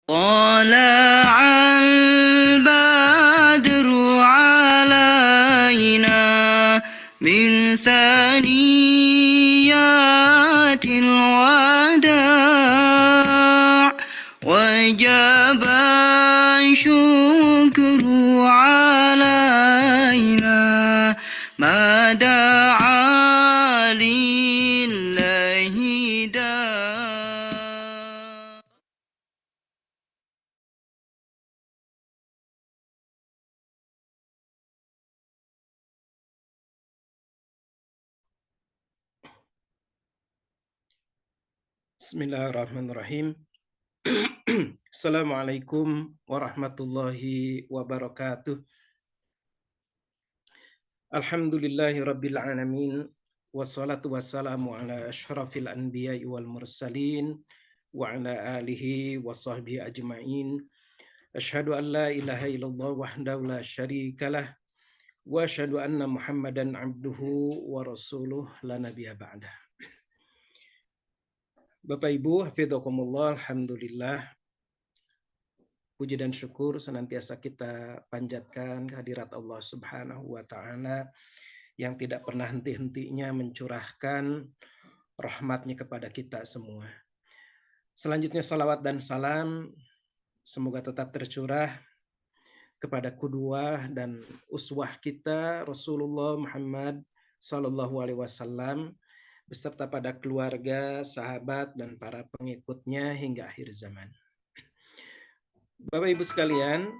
طلع البدر علينا من ثنيات الوداع وجب الشكر علينا ما دعا لله داع. Bismillahirrahmanirrahim. Assalamualaikum warahmatullahi wabarakatuh. Alhamdulillahi rabbil alamin. Wassalatu wassalamu ala ashrafil anbiya'i wal mursalin wa ala alihi wa sahbihi ajma'in. Asyhadu an la ilaha illallah wahdahu la syarikalah wa asyhadu anna Muhammadan abduhu wa rasuluh la nabiyya ba'dah. Bapak Ibu, hafidhakumullah, alhamdulillah. Puji dan syukur senantiasa kita panjatkan kehadirat Allah Subhanahu wa taala yang tidak pernah henti-hentinya mencurahkan rahmatnya kepada kita semua. Selanjutnya salawat dan salam semoga tetap tercurah kepada kudwah dan uswah kita Rasulullah Muhammad sallallahu alaihi wasallam beserta pada keluarga, sahabat dan para pengikutnya hingga akhir zaman. Bapak Ibu sekalian,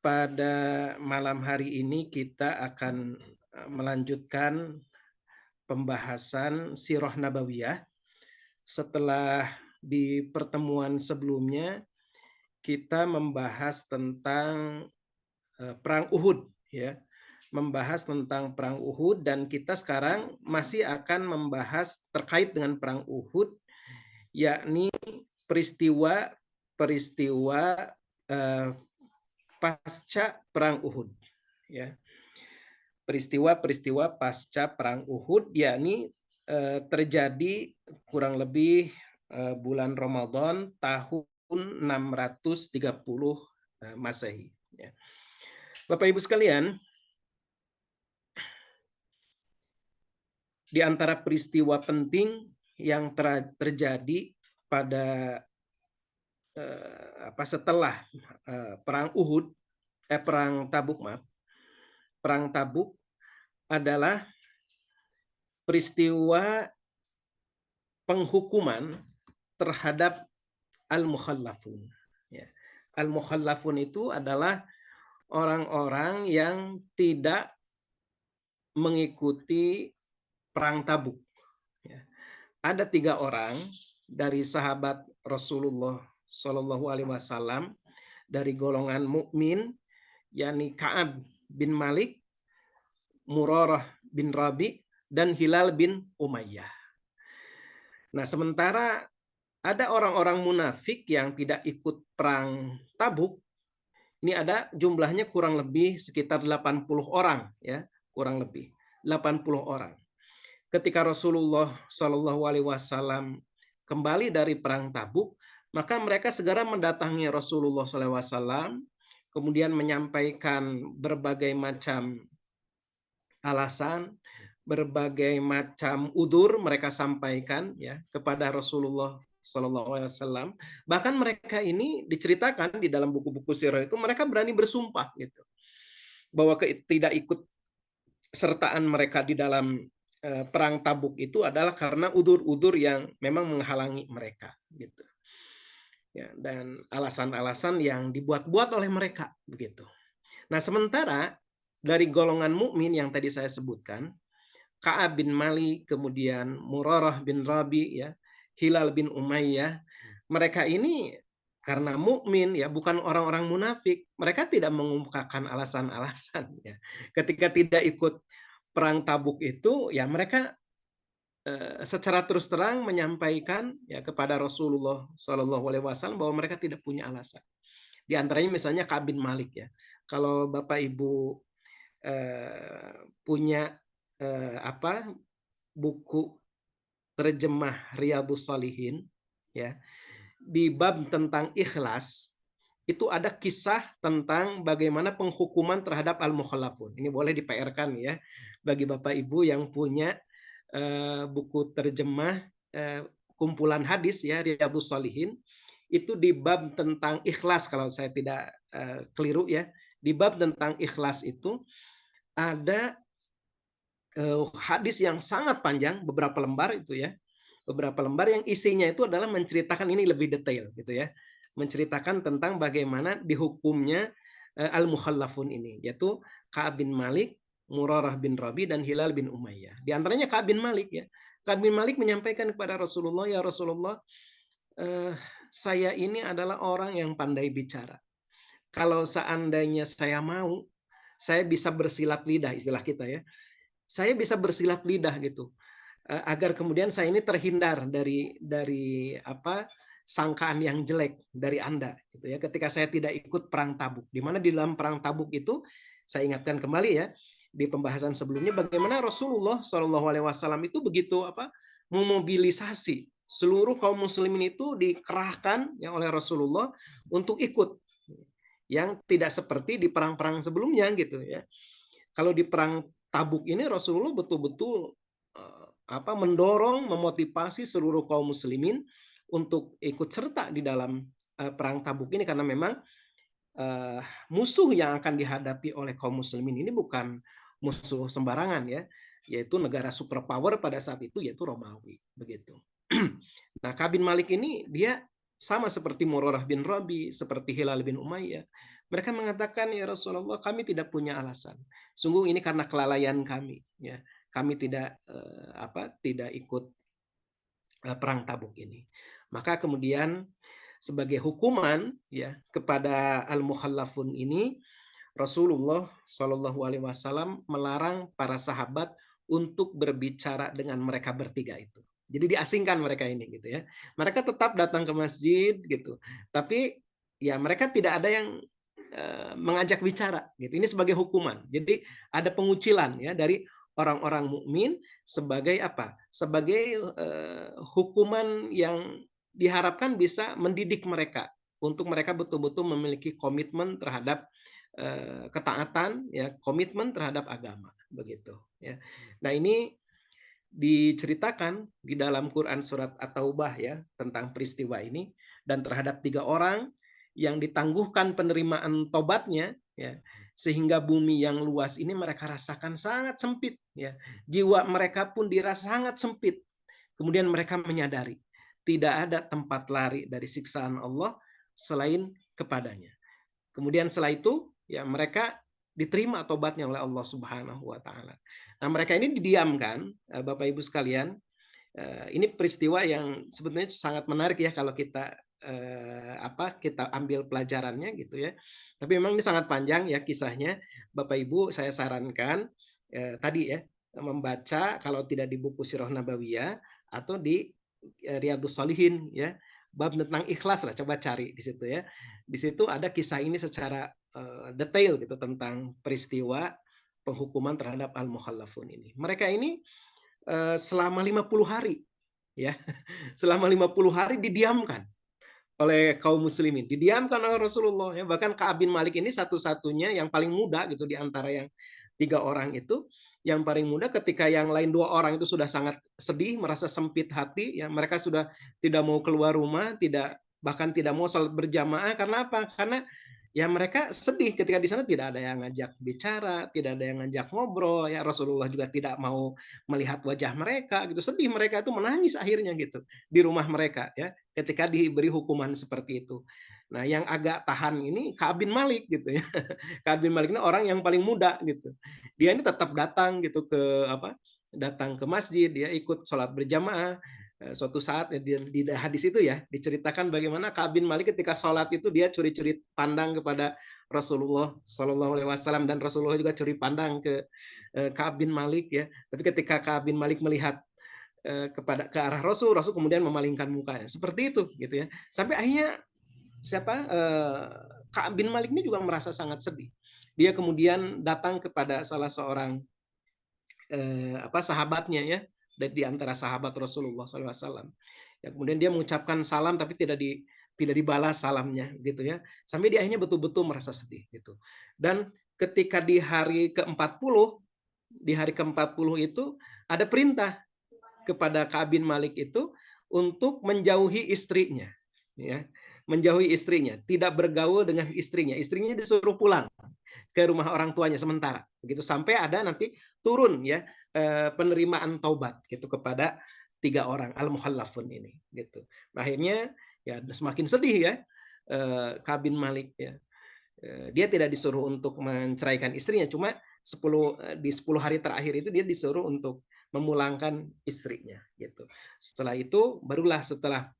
pada malam hari ini kita akan melanjutkan pembahasan Sirah Nabawiyah. Setelah di pertemuan sebelumnya kita membahas tentang Perang Uhud, ya, membahas tentang Perang Uhud, dan kita sekarang masih akan membahas terkait dengan Perang Uhud, yakni peristiwa pasca Perang Uhud, ya. Peristiwa-peristiwa pasca Perang Uhud, yakni terjadi kurang lebih bulan Ramadan tahun 630 Masehi. Ya. Bapak Ibu sekalian, di antara peristiwa penting yang terjadi pada setelah Perang Uhud, Perang Tabuk, maaf. Perang Tabuk adalah peristiwa penghukuman terhadap al-mukhallafun. Ya. Al-mukhallafun itu adalah orang-orang yang tidak mengikuti Perang Tabuk. Ya. Ada 3 orang dari sahabat Rasulullah Shallallahu Alaihi Wasallam dari golongan mukmin, yakni Ka'ab bin Malik, Murarah bin Rabi, dan Hilal bin Umayyah. Nah, sementara ada orang-orang munafik yang tidak ikut Perang Tabuk. Ini ada jumlahnya kurang lebih sekitar 80 orang, ya, kurang lebih 80 orang. Ketika Rasulullah Shallallahu Alaihi Wasallam kembali dari Perang Tabuk, maka mereka segera mendatangi Rasulullah Shallallahu Alaihi Wasallam, kemudian menyampaikan berbagai macam alasan, berbagai macam udzur mereka sampaikan, ya, kepada Rasulullah Shallallahu Alaihi Wasallam. Bahkan mereka ini diceritakan di dalam buku-buku sirah itu mereka berani bersumpah gitu bahwa tidak ikut sertaan mereka di dalam Perang Tabuk itu adalah karena udzur-udzur yang memang menghalangi mereka gitu. Ya, dan alasan-alasan yang dibuat-buat oleh mereka begitu. Nah, sementara dari golongan mukmin yang tadi saya sebutkan, Ka'ab bin Malik, kemudian Murarah bin Rabi, ya, Hilal bin Umayyah, mereka ini karena mukmin, ya, bukan orang-orang munafik, mereka tidak mengungkapkan alasan-alasan, ya. Ketika tidak ikut Perang Tabuk itu, ya mereka secara terus terang menyampaikan, ya, kepada Rasulullah Shallallahu Alaihi Wasallam bahwa mereka tidak punya alasan. Di antaranya misalnya Ka'ab bin Malik, ya. Kalau Bapak Ibu punya buku terjemah Riyadhus Shalihin, ya, di bab tentang ikhlas itu ada kisah tentang bagaimana penghukuman terhadap al-mukhallafun. Ini boleh di-PR-kan ya bagi Bapak Ibu yang punya buku terjemah kumpulan hadis ya, Riyadhus Shalihin, itu di bab tentang ikhlas kalau saya tidak keliru ya. Di bab tentang ikhlas itu ada hadis yang sangat panjang, beberapa lembar itu ya. Beberapa lembar yang isinya itu adalah menceritakan ini lebih detail gitu ya. Menceritakan tentang bagaimana dihukumnya al-mukhallafun ini, yaitu Ka'ab bin Malik, Murarah bin Rabi, dan Hilal bin Umayyah. Di antaranya Ka'ab bin Malik ya. Ka'ab bin Malik menyampaikan kepada Rasulullah, ya Rasulullah, saya ini adalah orang yang pandai bicara. Kalau seandainya saya mau, saya bisa bersilat lidah, istilah kita ya. Saya bisa bersilat lidah gitu, agar kemudian saya ini terhindar dari apa sangkaan yang jelek dari Anda gitu ya, ketika saya tidak ikut perang Tabuk, di mana di dalam perang Tabuk itu saya ingatkan kembali ya di pembahasan sebelumnya bagaimana Rasulullah Shallallahu Alaihi Wasallam itu begitu apa memobilisasi seluruh kaum muslimin itu dikerahkan ya oleh Rasulullah untuk ikut, yang tidak seperti di perang-perang sebelumnya gitu ya. Kalau di perang Tabuk ini Rasulullah betul-betul mendorong, memotivasi seluruh kaum muslimin untuk ikut serta di dalam perang Tabuk ini, karena memang musuh yang akan dihadapi oleh kaum muslimin ini bukan musuh sembarangan ya, yaitu negara superpower pada saat itu, yaitu Romawi begitu. Nah, Ka'ab bin Malik ini dia sama seperti Murarah bin Rabi, seperti Hilal bin Umayyah. Mereka mengatakan, ya Rasulullah, kami tidak punya alasan. Sungguh ini karena kelalaian kami ya. Kami tidak tidak ikut perang Tabuk ini. Maka kemudian sebagai hukuman ya kepada al-mukhallafun ini, Rasulullah Shallallahu Alaihi Wasallam melarang para sahabat untuk berbicara dengan mereka bertiga itu. Jadi diasingkan mereka ini gitu ya. Mereka tetap datang ke masjid gitu, tapi ya mereka tidak ada yang mengajak bicara gitu. Ini sebagai hukuman. Jadi ada pengucilan ya dari orang-orang mukmin sebagai apa? Sebagai hukuman yang diharapkan bisa mendidik mereka untuk mereka betul-betul memiliki komitmen terhadap ketaatan ya, komitmen terhadap agama begitu ya. Nah, ini diceritakan di dalam Quran surat At-Taubah ya tentang peristiwa ini, dan terhadap 3 orang yang ditangguhkan penerimaan tobatnya ya, sehingga bumi yang luas ini mereka rasakan sangat sempit ya. Jiwa mereka pun dirasa sangat sempit. Kemudian mereka menyadari tidak ada tempat lari dari siksaan Allah selain kepadanya. Kemudian setelah itu ya mereka diterima tobatnya oleh Allah Subhanahu wa taala. Nah, mereka ini didiamkan, Bapak Ibu sekalian. Ini peristiwa yang sebetulnya sangat menarik ya kalau kita kita ambil pelajarannya gitu ya. Tapi memang ini sangat panjang ya kisahnya. Bapak Ibu, saya sarankan tadi ya membaca kalau tidak di buku Sirah Nabawiyah atau di Riyadhus Shalihin ya. Bab tentang ikhlas lah, coba cari di situ ya. Di situ ada kisah ini secara detail gitu tentang peristiwa penghukuman terhadap al-mukhallafun ini. Mereka ini selama 50 hari ya. Selama 50 hari didiamkan oleh kaum muslimin, didiamkan oleh Rasulullah ya. Bahkan Ka'ab bin Malik ini satu-satunya yang paling muda gitu di antara yang 3 orang itu, yang paling muda ketika yang lain 2 orang itu sudah sangat sedih, merasa sempit hati ya, mereka sudah tidak mau keluar rumah, bahkan tidak mau salat berjamaah. Karena apa? Karena ya mereka sedih ketika di sana tidak ada yang ngajak bicara, tidak ada yang ngajak ngobrol ya. Rasulullah juga tidak mau melihat wajah mereka gitu. Sedih, mereka itu menangis akhirnya gitu di rumah mereka ya ketika diberi hukuman seperti itu. Nah, yang agak tahan ini Ka'ab bin Malik gitu ya. Ka'ab bin Malik ini orang yang paling muda gitu. Dia ini tetap datang gitu datang ke masjid, dia ikut sholat berjamaah. Suatu saat di hadis itu ya diceritakan bagaimana Ka'ab bin Malik ketika sholat itu dia curi-curi pandang kepada Rasulullah Shallallahu Alaihi Wasallam, dan Rasulullah juga curi pandang ke Ka'ab bin Malik ya. Tapi ketika Ka'ab bin Malik melihat ke arah Rasul kemudian memalingkan mukanya seperti itu gitu ya. Sampai akhirnya Ka'ab bin Malik ini juga merasa sangat sedih. Dia kemudian datang kepada salah seorang sahabatnya ya, di antara sahabat Rasulullah SAW. Ya, kemudian dia mengucapkan salam tapi tidak tidak dibalas salamnya gitu ya. Sampai dia akhirnya betul-betul merasa sedih gitu. Dan ketika di hari ke-40, itu ada perintah kepada Ka'ab bin Malik itu untuk menjauhi istrinya, ya, menjauhi istrinya, tidak bergaul dengan istrinya. Istrinya disuruh pulang ke rumah orang tuanya sementara, begitu sampai ada nanti turun ya penerimaan taubat gitu kepada 3 orang al-mukhallafun ini, gitu. Nah, akhirnya ya semakin sedih ya Ka'ab bin Malik ya. Dia tidak disuruh untuk menceraikan istrinya, cuma 10 hari terakhir itu dia disuruh untuk memulangkan istrinya gitu. Setelah itu barulah setelah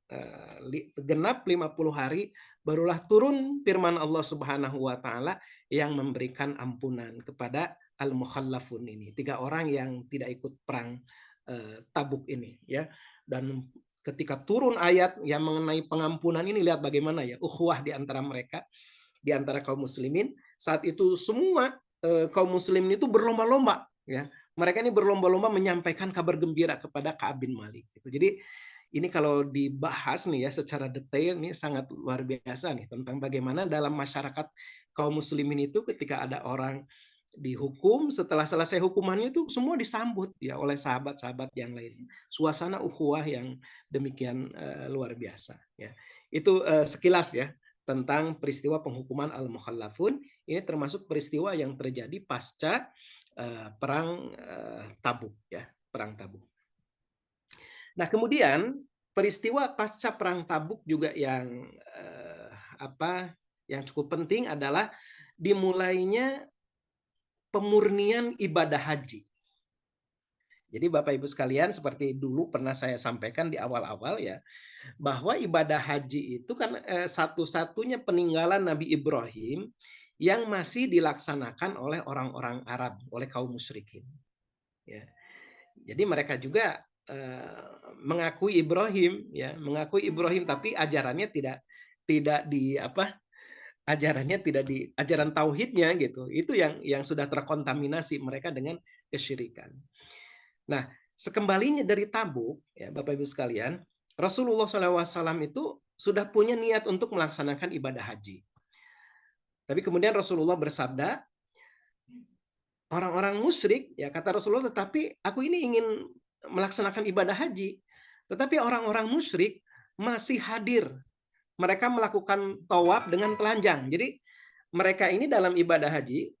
genap 50 hari barulah turun firman Allah Subhanahu wa taala yang memberikan ampunan kepada al-mukhallafun ini, 3 orang yang tidak ikut perang Tabuk ini ya. Dan ketika turun ayat yang mengenai pengampunan ini, lihat bagaimana ya ukhuwah di antara mereka, di antara kaum muslimin. Saat itu semua kaum muslimin itu berlomba-lomba ya. Mereka ini berlomba-lomba menyampaikan kabar gembira kepada Ka'ab bin Malik gitu. Jadi ini kalau dibahas nih ya secara detail nih sangat luar biasa nih tentang bagaimana dalam masyarakat kaum muslimin itu ketika ada orang dihukum, setelah selesai hukumannya itu semua disambut ya oleh sahabat-sahabat yang lain. Suasana ukhuwah yang demikian luar biasa ya. Itu sekilas ya tentang peristiwa penghukuman al-mukhallafun. Ini termasuk peristiwa yang terjadi pasca perang Tabuk ya, perang Tabuk. Nah, kemudian peristiwa pasca perang Tabuk juga yang yang cukup penting adalah dimulainya pemurnian ibadah haji. Jadi Bapak Ibu sekalian, seperti dulu pernah saya sampaikan di awal-awal ya, bahwa ibadah haji itu kan satu-satunya peninggalan Nabi Ibrahim yang masih dilaksanakan oleh orang-orang Arab, oleh kaum musyrikin. Ya. Jadi mereka juga mengakui Ibrahim, ya, mengakui Ibrahim, tapi ajarannya tidak di ajarannya tidak di ajaran tauhidnya gitu. Itu yang sudah terkontaminasi mereka dengan kesyirikan. Nah, sekembalinya dari Tabuk, ya Bapak Ibu sekalian, Rasulullah SAW itu sudah punya niat untuk melaksanakan ibadah haji. Tapi kemudian Rasulullah bersabda, orang-orang musyrik, ya kata Rasulullah, tetapi aku ini ingin melaksanakan ibadah haji. Tetapi orang-orang musyrik masih hadir. Mereka melakukan tawaf dengan telanjang. Jadi mereka ini dalam ibadah haji,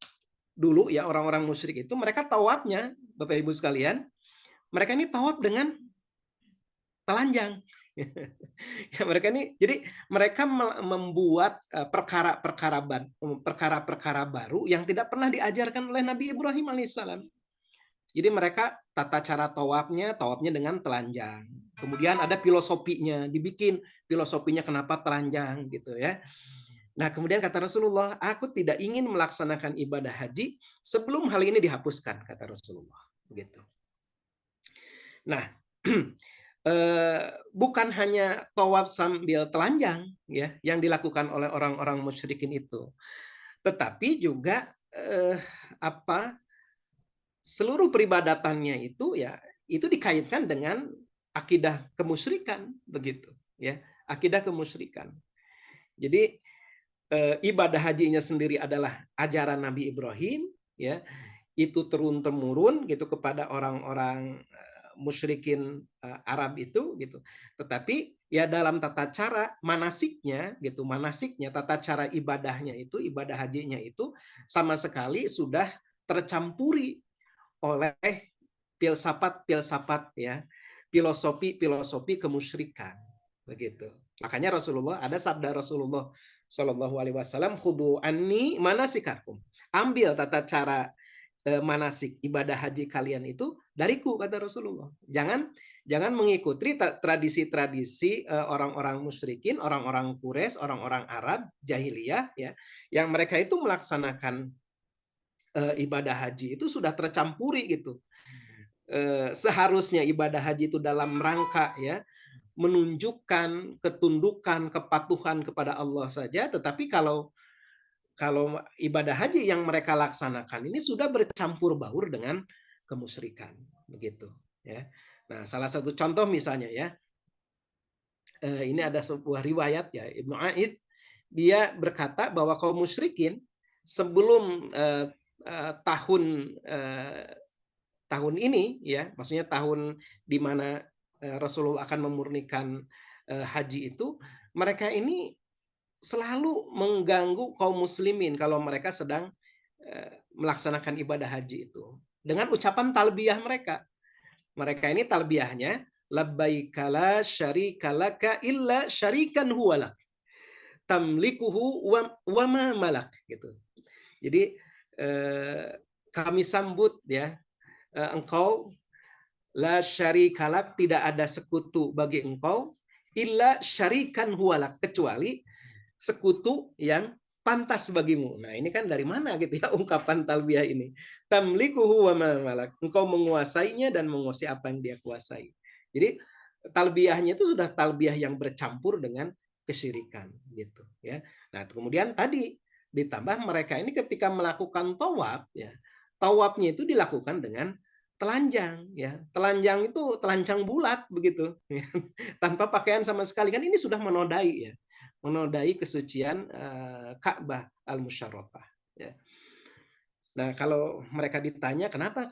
dulu ya orang-orang musyrik itu, mereka tawafnya, Bapak Ibu sekalian, mereka ini tawaf dengan telanjang. Ya, mereka ini, jadi mereka membuat perkara-perkara baru yang tidak pernah diajarkan oleh Nabi Ibrahim alaihissalam. Jadi mereka tata cara tawafnya dengan telanjang. Kemudian ada filosofinya, dibikin filosofinya kenapa telanjang gitu ya. Nah, kemudian kata Rasulullah, aku tidak ingin melaksanakan ibadah haji sebelum hal ini dihapuskan, kata Rasulullah. Begitu. Nah, bukan hanya tawaf sambil telanjang ya yang dilakukan oleh orang-orang musyrikin itu, tetapi juga seluruh peribadatannya itu ya itu dikaitkan dengan akidah kemusyrikan begitu ya, akidah kemusyrikan. Jadi ibadah hajinya sendiri adalah ajaran Nabi Ibrahim ya, itu turun-temurun gitu kepada orang-orang musyrikin Arab itu gitu. Tetapi ya dalam tata cara manasiknya gitu, tata cara ibadahnya itu, ibadah hajinya itu sama sekali sudah tercampuri oleh filsafat ya, filosofi kemusyrikan begitu. Makanya Rasulullah, ada sabda Rasulullah Shallallahu Alaihi Wasallam, khudu anni manasikakum, ambil tata cara manasik ibadah haji kalian itu dariku, kata Rasulullah. Jangan mengikuti tradisi-tradisi orang-orang musyrikin, orang-orang Quraisy, orang-orang Arab jahiliyah ya, yang mereka itu melaksanakan ibadah haji itu sudah tercampuri gitu. Seharusnya ibadah haji itu dalam rangka ya menunjukkan ketundukan, kepatuhan kepada Allah saja, tetapi kalau ibadah haji yang mereka laksanakan ini sudah bercampur baur dengan kemusyrikan begitu ya. Nah, salah satu contoh misalnya ya, ini ada sebuah riwayat ya, Ibnu Aid, dia berkata bahwa kaum musyrikin sebelum tahun ini ya, maksudnya tahun di mana Rasulullah akan memurnikan haji itu, mereka ini selalu mengganggu kaum muslimin kalau mereka sedang melaksanakan ibadah haji itu dengan ucapan talbiyah mereka. Mereka ini talbiyahnya labbaika la syarika laka illa syarikan huwalak tamlikuhu wa ma malak gitu. Jadi kami sambut ya, engkau la syarikalak, tidak ada sekutu bagi engkau, illa syarikan huwalak, kecuali sekutu yang pantas bagimu. Nah, ini kan dari mana gitu ya ungkapan talbiyah ini. Tamlikuhu wa ma malak. Engkau menguasainya dan menguasai apa yang dia kuasai. Jadi talbiyahnya itu sudah talbiyah yang bercampur dengan kesyirikan gitu ya. Nah, kemudian tadi ditambah mereka ini ketika melakukan tawaf ya, tawafnya itu dilakukan dengan telanjang ya. Telanjang itu telanjang bulat begitu ya. Tanpa pakaian sama sekali, kan ini sudah menodai ya, menodai kesucian Ka'bah al-Musyarrafah ya. Nah, kalau mereka ditanya kenapa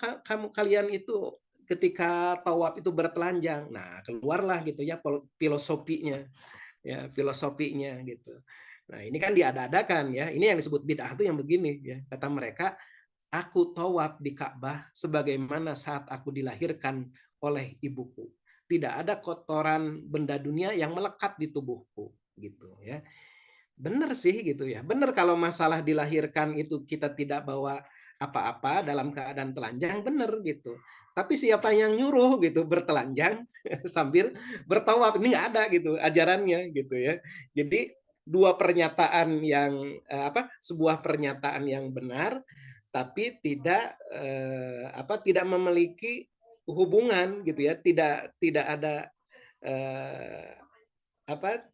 kalian itu ketika tawaf itu bertelanjang, nah keluarlah gitu ya filosofinya ya, filosofinya gitu. Nah, ini kan diada-adakan ya. Ini yang disebut bid'ah itu yang begini ya. Kata mereka, aku tawaf di Ka'bah sebagaimana saat aku dilahirkan oleh ibuku. Tidak ada kotoran benda dunia yang melekat di tubuhku gitu ya. Benar sih gitu ya. Benar kalau masalah dilahirkan itu kita tidak bawa apa-apa dalam keadaan telanjang, benar gitu. Tapi siapa yang nyuruh gitu bertelanjang sambil bertawaf, ini nggak ada gitu ajarannya gitu ya. Jadi dua pernyataan yang sebuah pernyataan yang benar tapi tidak memiliki hubungan gitu ya, tidak ada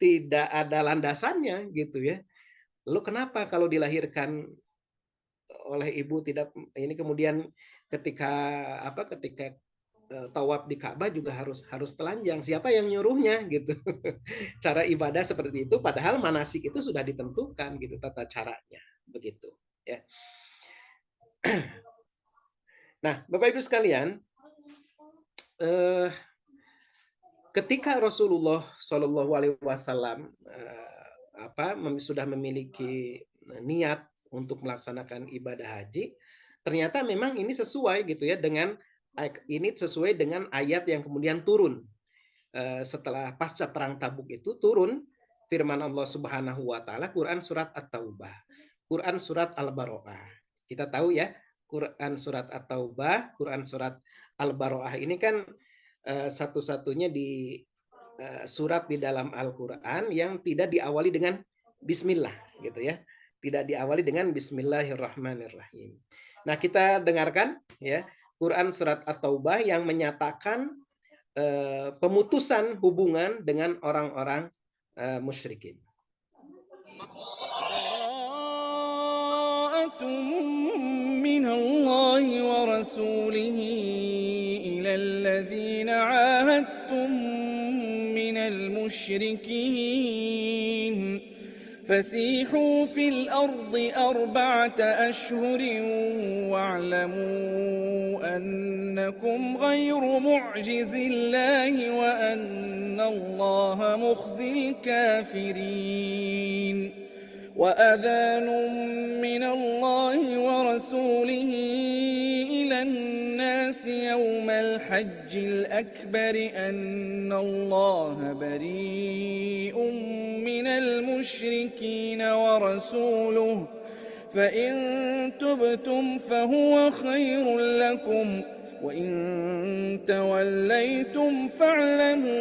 tidak ada landasannya gitu ya. Lalu kenapa kalau dilahirkan oleh ibu tidak ini, kemudian ketika tawaf di Ka'bah juga harus telanjang? Siapa yang nyuruhnya gitu? Cara ibadah seperti itu padahal manasik itu sudah ditentukan gitu tata caranya begitu ya. Nah, Bapak Ibu sekalian, ketika Rasulullah Shallallahu Alaihi Wasallam sudah memiliki niat untuk melaksanakan ibadah haji, ternyata memang ini sesuai gitu ya dengan ayat yang kemudian turun setelah pasca perang Tabuk itu, turun firman Allah Subhanahu Wa Taala, Quran surat At-Taubah, Quran surat Al-Baro'ah. Kita tahu ya, Quran surat At-Taubah, Quran surat Al-Baro'ah ini kan satu-satunya di surat di dalam Al-Quran yang tidak diawali dengan Bismillah gitu ya, tidak diawali dengan Bismillahirrahmanirrahim. Nah, kita dengarkan ya Quran surat At-Taubah yang menyatakan pemutusan hubungan dengan orang-orang musyrikin. من الله ورسوله إلى الذين عاهدتم من المشركين فسيحوا في الأرض 4 أشهر واعلموا أنكم غير معجز الله وأن الله مخزي الكافرين وأذان من الله ورسوله إلى الناس يوم الحج الأكبر أن الله بريء من المشركين ورسوله فإن تبتم فهو خير لكم وإن توليتم فاعلموا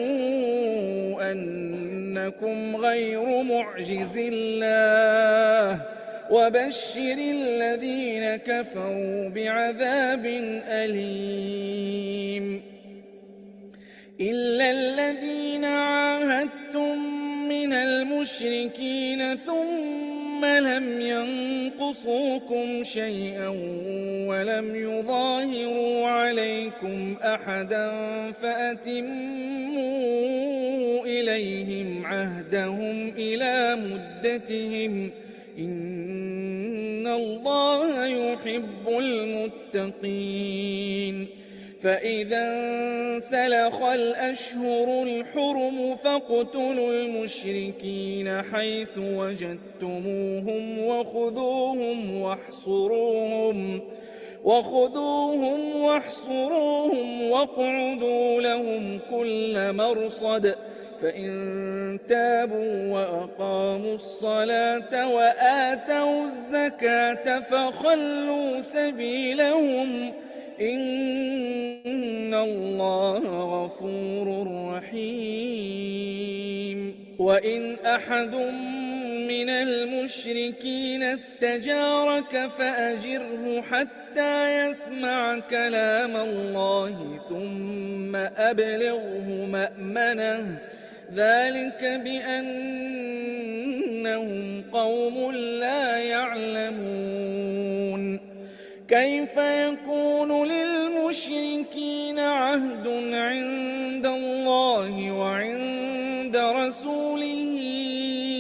أنكم غير معجز الله وبشر الذين كفروا بعذاب أليم إلا الذين عاهدتم من المشركين ثم ثم لم ينقصوكم شيئا ولم يظاهروا عليكم أحدا فأتموا إليهم عهدهم إلى مدتهم إن الله يحب المتقين فإذا انسلخ الأشهر الحرم فاقتلوا المشركين حيث وجدتموهم وخذوهم واحصروهم واقعدوا لهم كل مرصد فإن تابوا وأقاموا الصلاة وآتوا الزكاة فخلوا سبيلهم إن الله غفور رحيم وإن أحد من المشركين استجارك فأجره حتى يسمع كلام الله ثم أبلغه مأمنه ذلك بأنهم قوم لا يعلمون كيف يكون للمشركين عهد عند الله وعند رسوله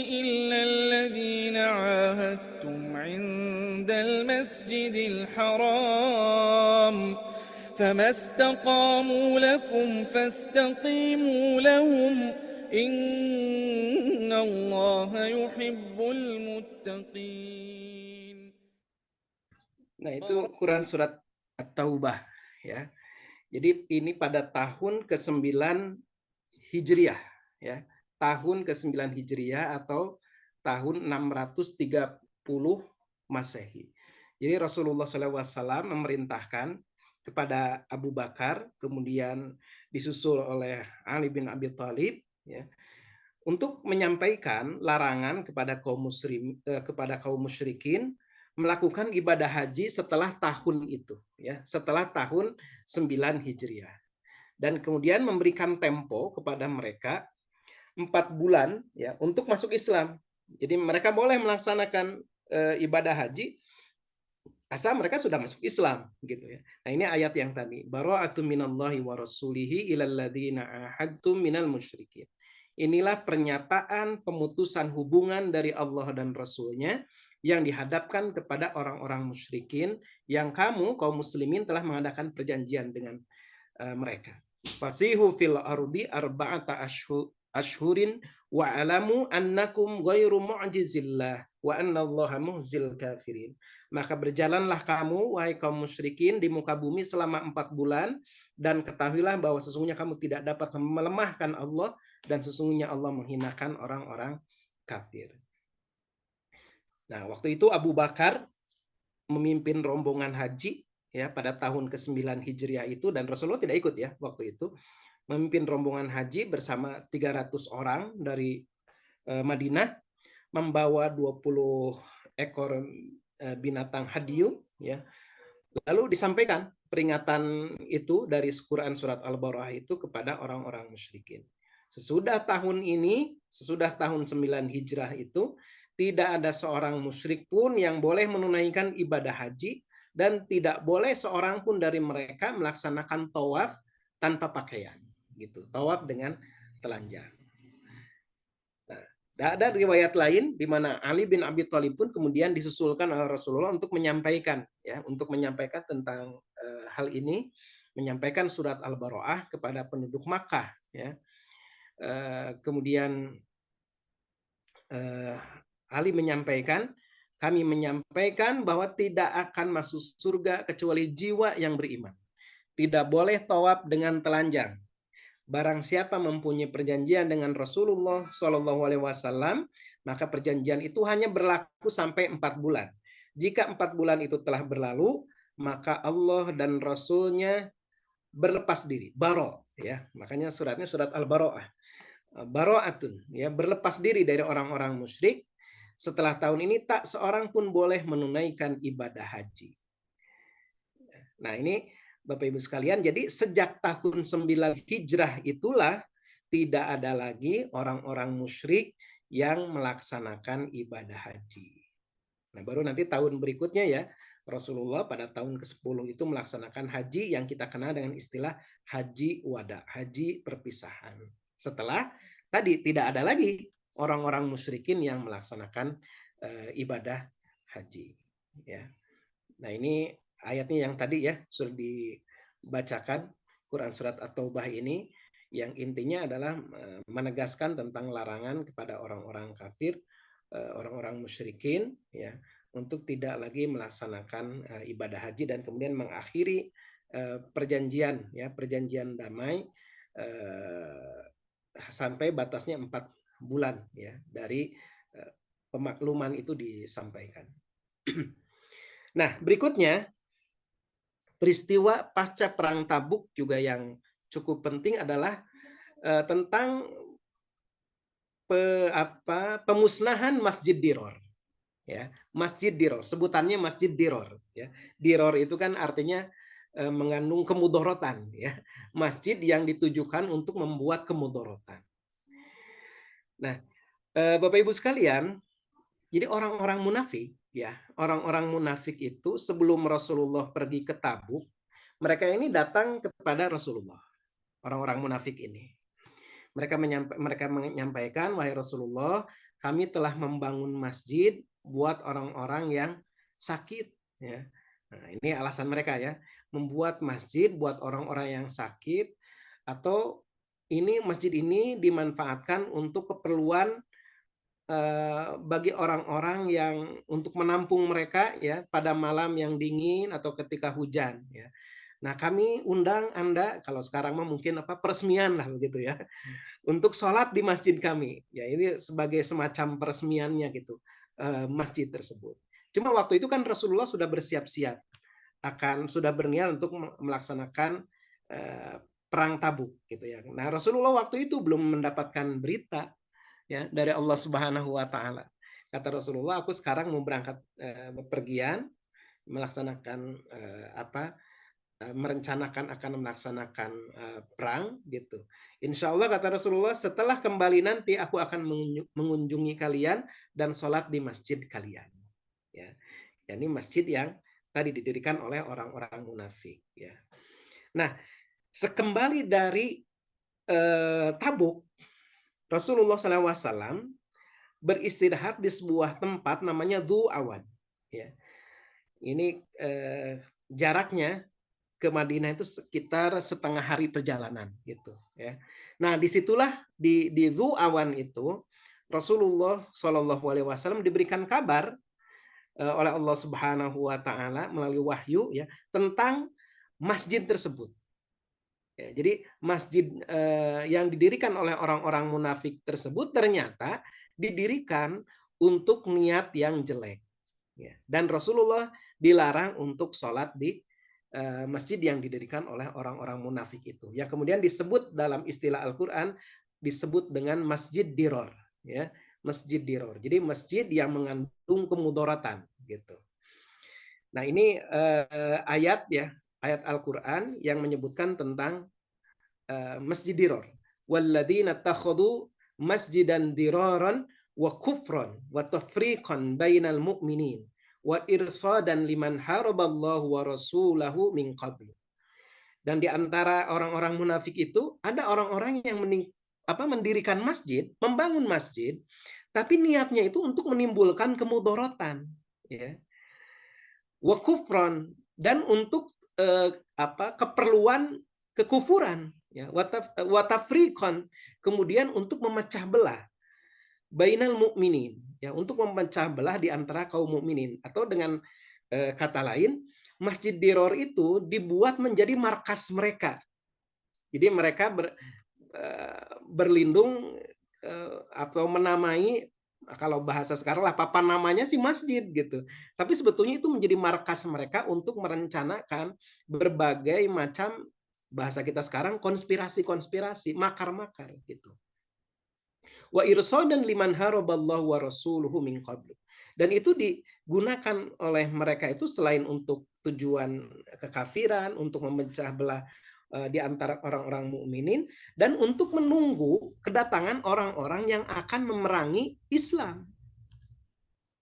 إلا الذين عاهدتم عند المسجد الحرام فما استقاموا لكم فاستقيموا لهم إن الله يحب المتقين. Nah, itu Quran surat At-Taubah ya. Jadi ini pada tahun ke-9 Hijriah ya. Tahun ke-9 Hijriah atau tahun 630 Masehi. Jadi Rasulullah SAW memerintahkan kepada Abu Bakar, kemudian disusul oleh Ali bin Abi Thalib ya, untuk menyampaikan larangan kepada kaum musyrikin melakukan ibadah haji setelah tahun itu ya, setelah tahun 9 Hijriah, dan kemudian memberikan tempo kepada mereka 4 bulan ya untuk masuk Islam. Jadi mereka boleh melaksanakan ibadah haji asal mereka sudah masuk Islam gitu ya. Nah, ini ayat yang tadi, bara'atun minallahi wa rasulihi ilal ladzina ahadtum minal musyrikin. Inilah pernyataan pemutusan hubungan dari Allah dan Rasulnya yang dihadapkan kepada orang-orang musyrikin yang kamu kaum muslimin telah mengadakan perjanjian dengan mereka. Fasihu fil ardi arba'ata ashhurin wa alamu annakum ghairu mu'jizillah wa annallaha muhzil kafirin. Maka berjalanlah kamu wahai kaum musyrikin di muka bumi selama 4 bulan dan ketahuilah bahwa sesungguhnya kamu tidak dapat melemahkan Allah dan sesungguhnya Allah menghinakan orang-orang kafir. Nah, waktu itu Abu Bakar memimpin rombongan haji ya pada tahun ke-9 Hijriah itu, dan Rasulullah tidak ikut ya waktu itu. Memimpin rombongan haji bersama 300 orang dari Madinah, membawa 20 ekor binatang hadyu ya. Lalu disampaikan peringatan itu dari Quran surat Al-Baqarah itu kepada orang-orang musyrikin. Sesudah tahun 9 Hijrah itu tidak ada seorang musyrik pun yang boleh menunaikan ibadah haji, dan tidak boleh seorang pun dari mereka melaksanakan tawaf tanpa pakaian, gitu. Tawaf dengan telanjang. Nah, ada riwayat lain di mana Ali bin Abi Thalib pun kemudian disusulkan oleh Rasulullah untuk menyampaikan tentang hal ini, menyampaikan surat Al-Baqarah kepada penduduk Makkah ya. Kemudian Ali menyampaikan, kami menyampaikan bahwa tidak akan masuk surga kecuali jiwa yang beriman. Tidak boleh tawaf dengan telanjang. Barang siapa mempunyai perjanjian dengan Rasulullah SAW, maka perjanjian itu hanya berlaku sampai 4 bulan. Jika 4 bulan itu telah berlalu, maka Allah dan Rasulnya berlepas diri. Baro, ya. Makanya suratnya surat Al-Baqarah. Baro'atun, ya, berlepas diri dari orang-orang musyrik. Setelah tahun ini tak seorang pun boleh menunaikan ibadah haji. Nah, ini Bapak Ibu sekalian, jadi sejak tahun 9 Hijrah itulah tidak ada lagi orang-orang musyrik yang melaksanakan ibadah haji. Nah, baru nanti tahun berikutnya ya, Rasulullah pada tahun ke-10 itu melaksanakan haji yang kita kenal dengan istilah haji wada, haji perpisahan. Setelah tadi tidak ada lagi orang-orang musyrikin yang melaksanakan ibadah haji. Ya. Nah, ini ayatnya yang tadi ya sudah dibacakan, Quran surat At-Taubah ini yang intinya adalah menegaskan tentang larangan kepada orang-orang kafir, orang-orang musyrikin ya, untuk tidak lagi melaksanakan ibadah haji dan kemudian mengakhiri perjanjian ya, perjanjian damai sampai batasnya 4 bulan ya dari pemakluman itu disampaikan. Nah, berikutnya peristiwa pasca perang Tabuk juga yang cukup penting adalah tentang pemusnahan Masjid Diror. Ya, Masjid Diror, sebutannya Masjid Diror. Ya, Diror itu kan artinya mengandung kemudorotan. Ya, masjid yang ditujukan untuk membuat kemudorotan. Nah, Bapak Ibu sekalian, jadi orang-orang munafik, ya, orang-orang munafik itu sebelum Rasulullah pergi ke Tabuk, mereka ini datang kepada Rasulullah. Orang-orang munafik ini. Mereka menyampaikan, wahai Rasulullah, kami telah membangun masjid buat orang-orang yang sakit. Ya. Nah, ini alasan mereka ya, membuat masjid buat orang-orang yang sakit, atau ini masjid ini dimanfaatkan untuk keperluan bagi orang-orang yang untuk menampung mereka ya pada malam yang dingin atau ketika hujan. Ya. Nah, kami undang Anda, kalau sekarang mah mungkin peresmian lah begitu ya, untuk sholat di masjid kami. Ya, ini sebagai semacam peresmiannya gitu, masjid tersebut. Cuma waktu itu kan Rasulullah sudah bersiap-siap, sudah berniat untuk melaksanakan perang Tabuk gitu ya. Nah, Rasulullah waktu itu belum mendapatkan berita ya dari Allah Subhanahu wa taala. Kata Rasulullah, aku sekarang mau berangkat bepergian melaksanakan merencanakan akan melaksanakan perang gitu. Insya Allah kata Rasulullah, setelah kembali nanti aku akan mengunjungi kalian dan sholat di masjid kalian. Ya, ini masjid yang tadi didirikan oleh orang-orang munafik. Ya. Nah, sekembali dari Tabuk, Rasulullah SAW beristirahat di sebuah tempat namanya Dhu Awan. Ya. Ini jaraknya ke Madinah itu sekitar setengah hari perjalanan gitu ya. Nah, disitulah di Dhu Awan itu Rasulullah SAW diberikan kabar oleh Allah Subhanahu wa taala melalui wahyu ya tentang masjid tersebut. Ya, jadi masjid yang didirikan oleh orang-orang munafik tersebut ternyata didirikan untuk niat yang jelek. Ya. Dan Rasulullah dilarang untuk sholat di masjid yang didirikan oleh orang-orang munafik itu. Yang kemudian disebut dalam istilah Al-Quran disebut dengan Masjid Diror. Ya. Masjid Diror. Jadi masjid yang mengandung kemudorotan. Gitu. Nah, ini ayat ya, ayat Al-Quran yang menyebutkan tentang Masjid Diror. Walladzina takhadu masjidan diraran wa kufran wa tafriqan bainal mu'minin wa irsadan liman haraballahu wa rasulahu min qablu. Dan di antara orang-orang munafik itu ada orang-orang yang mendirikan masjid, membangun masjid, tapi niatnya itu untuk menimbulkan kemudorotan, ya. Wa kufran, dan untuk keperluan kekufuran, ya. Wa tafriqan, kemudian untuk memecah belah bainal mukminin, ya, untuk memecah belah di antara kaum mukminin, atau dengan kata lain, Masjid Diror itu dibuat menjadi markas mereka. Jadi mereka berlindung atau menamai, kalau bahasa sekarang lah, papan namanya si masjid gitu. Tapi sebetulnya itu menjadi markas mereka untuk merencanakan berbagai macam, bahasa kita sekarang, konspirasi-konspirasi, makar-makar gitu. Wa irsadan liman haraballahu wa rasuluhu min qablu. Dan itu digunakan oleh mereka itu selain untuk tujuan kekafiran, untuk memecah belah di antara orang-orang mukminin, dan untuk menunggu kedatangan orang-orang yang akan memerangi Islam.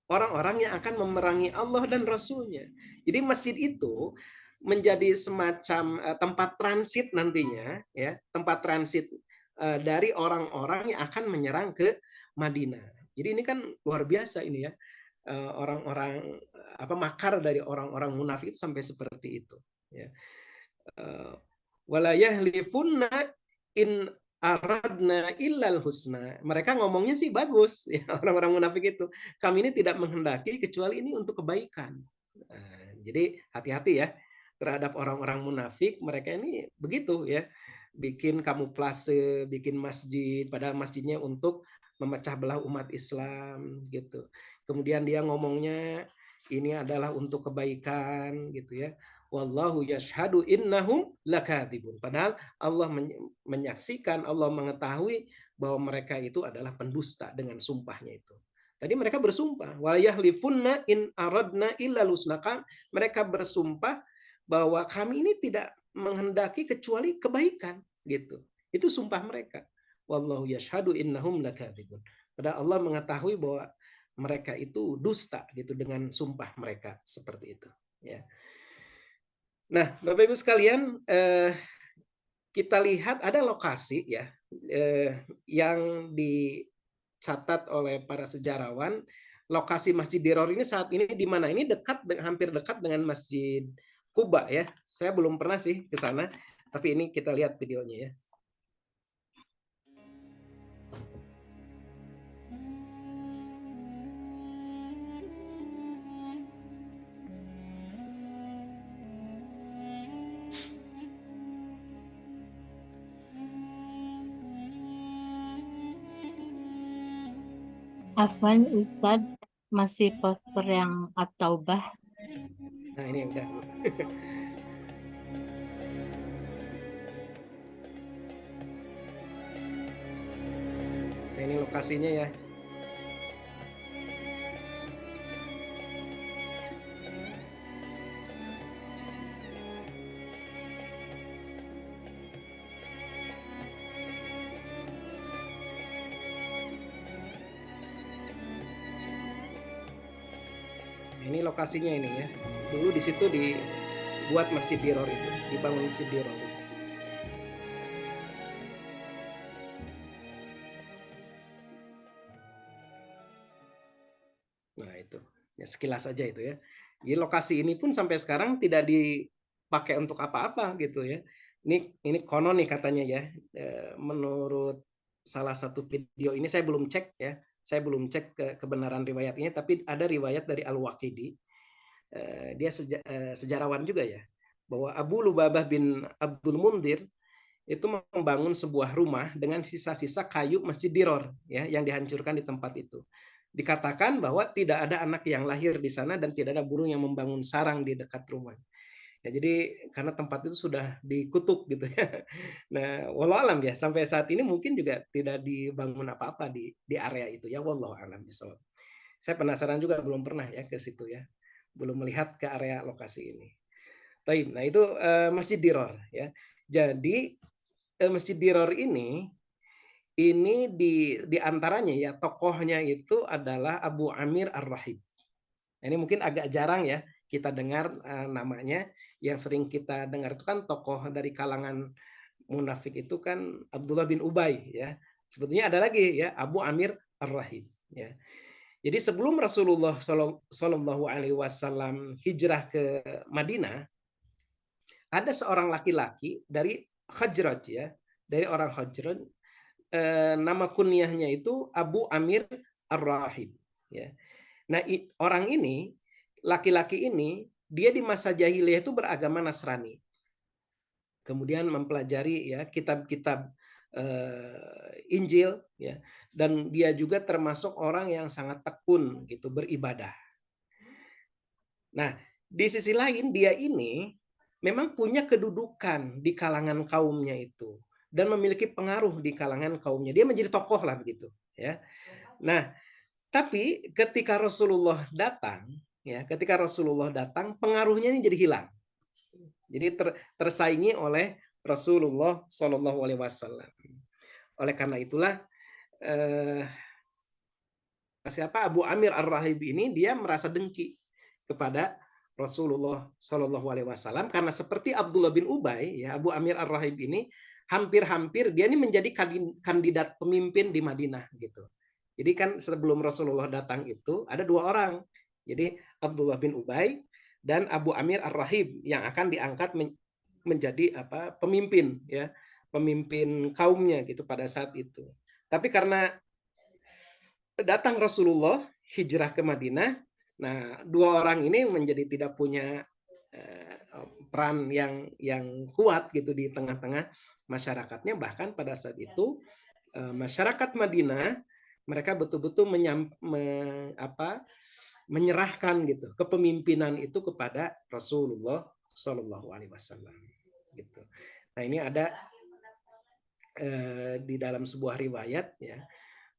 orang-orang yang akan memerangi Allah dan Rasul-Nya. Jadi masjid itu menjadi semacam tempat transit nantinya, ya, tempat transit dari orang-orang yang akan menyerang ke Madinah. Jadi ini kan luar biasa ini ya, orang-orang makar dari orang-orang munafik sampai seperti itu. Ya. Wala yahlifunna in aradna illal husna. Mereka ngomongnya sih bagus, ya, orang-orang munafik itu. Kami ini tidak menghendaki kecuali ini untuk kebaikan. Nah, jadi hati-hati ya terhadap orang-orang munafik. Mereka ini begitu ya, bikin kamuflase, bikin masjid, padahal masjidnya untuk memecah belah umat Islam gitu. Kemudian dia ngomongnya ini adalah untuk kebaikan gitu ya. Wallahu yashhadu innahum lakadzibun. Padahal Allah menyaksikan, Allah mengetahui bahwa mereka itu adalah pendusta dengan sumpahnya itu. Tadi mereka bersumpah, wa yahlifunna in aradna illa lusnaka. Mereka bersumpah bahwa kami ini tidak menghendaki kecuali kebaikan gitu. Itu sumpah mereka. Wallahu yashhadu innahum lakadzibun. Padahal Allah mengetahui bahwa mereka itu dusta gitu dengan sumpah mereka seperti itu, ya. Nah, Bapak Ibu sekalian, kita lihat ada lokasi ya yang dicatat oleh para sejarawan. Lokasi Masjid Diror ini saat ini di mana? Ini hampir dekat dengan Masjid Kuba ya. Saya belum pernah sih ke sana, tapi ini kita lihat videonya ya. Afwan Ustadz, masih poster yang At-Taubah. Nah ini udah. Nah ini lokasinya ya. Ini lokasinya ini ya. Dulu di situ dibuat Masjid Diror itu, dibangun Masjid Diror itu. Nah itu, ya sekilas aja itu ya. Jadi lokasi ini pun sampai sekarang tidak dipakai untuk apa-apa gitu ya. Ini konon nih katanya ya. Menurut salah satu video ini saya belum cek ya. Saya belum cek kebenaran riwayatnya, tapi ada riwayat dari Al-Waqidi. Dia sejarawan juga ya, bahwa Abu Lubabah bin Abdul Mundir itu membangun sebuah rumah dengan sisa-sisa kayu Masjid Diror ya, yang dihancurkan di tempat itu. Dikatakan bahwa tidak ada anak yang lahir di sana dan tidak ada burung yang membangun sarang di dekat rumah. Ya, jadi karena tempat itu sudah dikutuk gitu ya. Nah, wallahu alam ya, sampai saat ini mungkin juga tidak dibangun apa-apa di area itu ya, wallahu alam bisawab. Saya penasaran juga, belum pernah ya ke situ ya. Belum melihat ke area lokasi ini. Baik, nah itu Masjid Diror ya. Jadi Masjid Diror ini di antaranya ya tokohnya itu adalah Abu Amir Ar-Rahib. Ini mungkin agak jarang ya kita dengar namanya. Yang sering kita dengar itu kan tokoh dari kalangan munafik itu kan Abdullah bin Ubay ya. Sebetulnya ada lagi ya Abu Amir Ar-Rahib ya. Jadi sebelum Rasulullah Shallallahu Alaihi Wasallam hijrah ke Madinah, ada seorang laki-laki dari Khazraj ya, dari orang Khazraj, nama kunyahnya itu Abu Amir Ar-Rahib ya. Nah, orang ini, laki-laki ini, dia di masa jahiliyah itu beragama Nasrani. Kemudian mempelajari ya kitab-kitab Injil ya, dan dia juga termasuk orang yang sangat tekun gitu beribadah. Nah, di sisi lain dia ini memang punya kedudukan di kalangan kaumnya itu dan memiliki pengaruh di kalangan kaumnya. Dia menjadi tokoh lah begitu ya. Nah, tapi ketika Rasulullah datang ya, pengaruhnya ini jadi hilang. Jadi tersaingi oleh Rasulullah Shallallahu Alaihi Wasallam. Oleh karena itulah siapa Abu Amir Ar-Rahib ini dia merasa dengki kepada Rasulullah Shallallahu Alaihi Wasallam karena seperti Abdullah bin Ubay, ya Abu Amir Ar-Rahib ini hampir-hampir dia ini menjadi kandidat pemimpin di Madinah gitu. Jadi kan sebelum Rasulullah datang itu ada dua orang, jadi Abdullah bin Ubay dan Abu Amir Ar-Rahib yang akan diangkat menjadi pemimpin, ya pemimpin kaumnya gitu pada saat itu. Tapi karena datang Rasulullah hijrah ke Madinah, nah dua orang ini menjadi tidak punya peran yang kuat gitu di tengah-tengah masyarakatnya. Bahkan pada saat itu masyarakat Madinah mereka betul-betul menyerahkan gitu kepemimpinan itu kepada Rasulullah Shallallahu Alaihi Wasallam gitu. Nah ini ada di dalam sebuah riwayat ya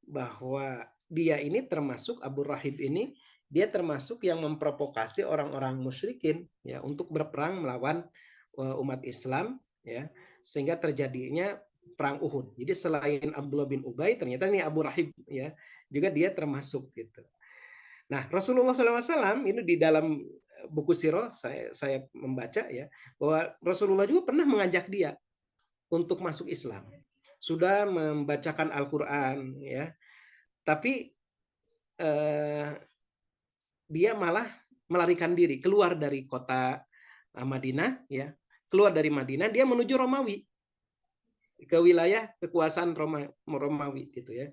bahwa dia ini termasuk Abu Rahib ini dia termasuk yang memprovokasi orang-orang musyrikin ya untuk berperang melawan umat Islam ya sehingga terjadinya perang Uhud. Jadi selain Abdullah bin Ubay ternyata ini Abu Rahib ya juga dia termasuk gitu. Nah Rasulullah SAW ini di dalam buku sirah saya membaca ya bahwa Rasulullah juga pernah mengajak dia untuk masuk Islam, sudah membacakan Al-Quran ya, tapi dia malah melarikan diri keluar dari kota Madinah ya, keluar dari Madinah dia menuju Romawi, ke wilayah kekuasaan Romawi gitu ya.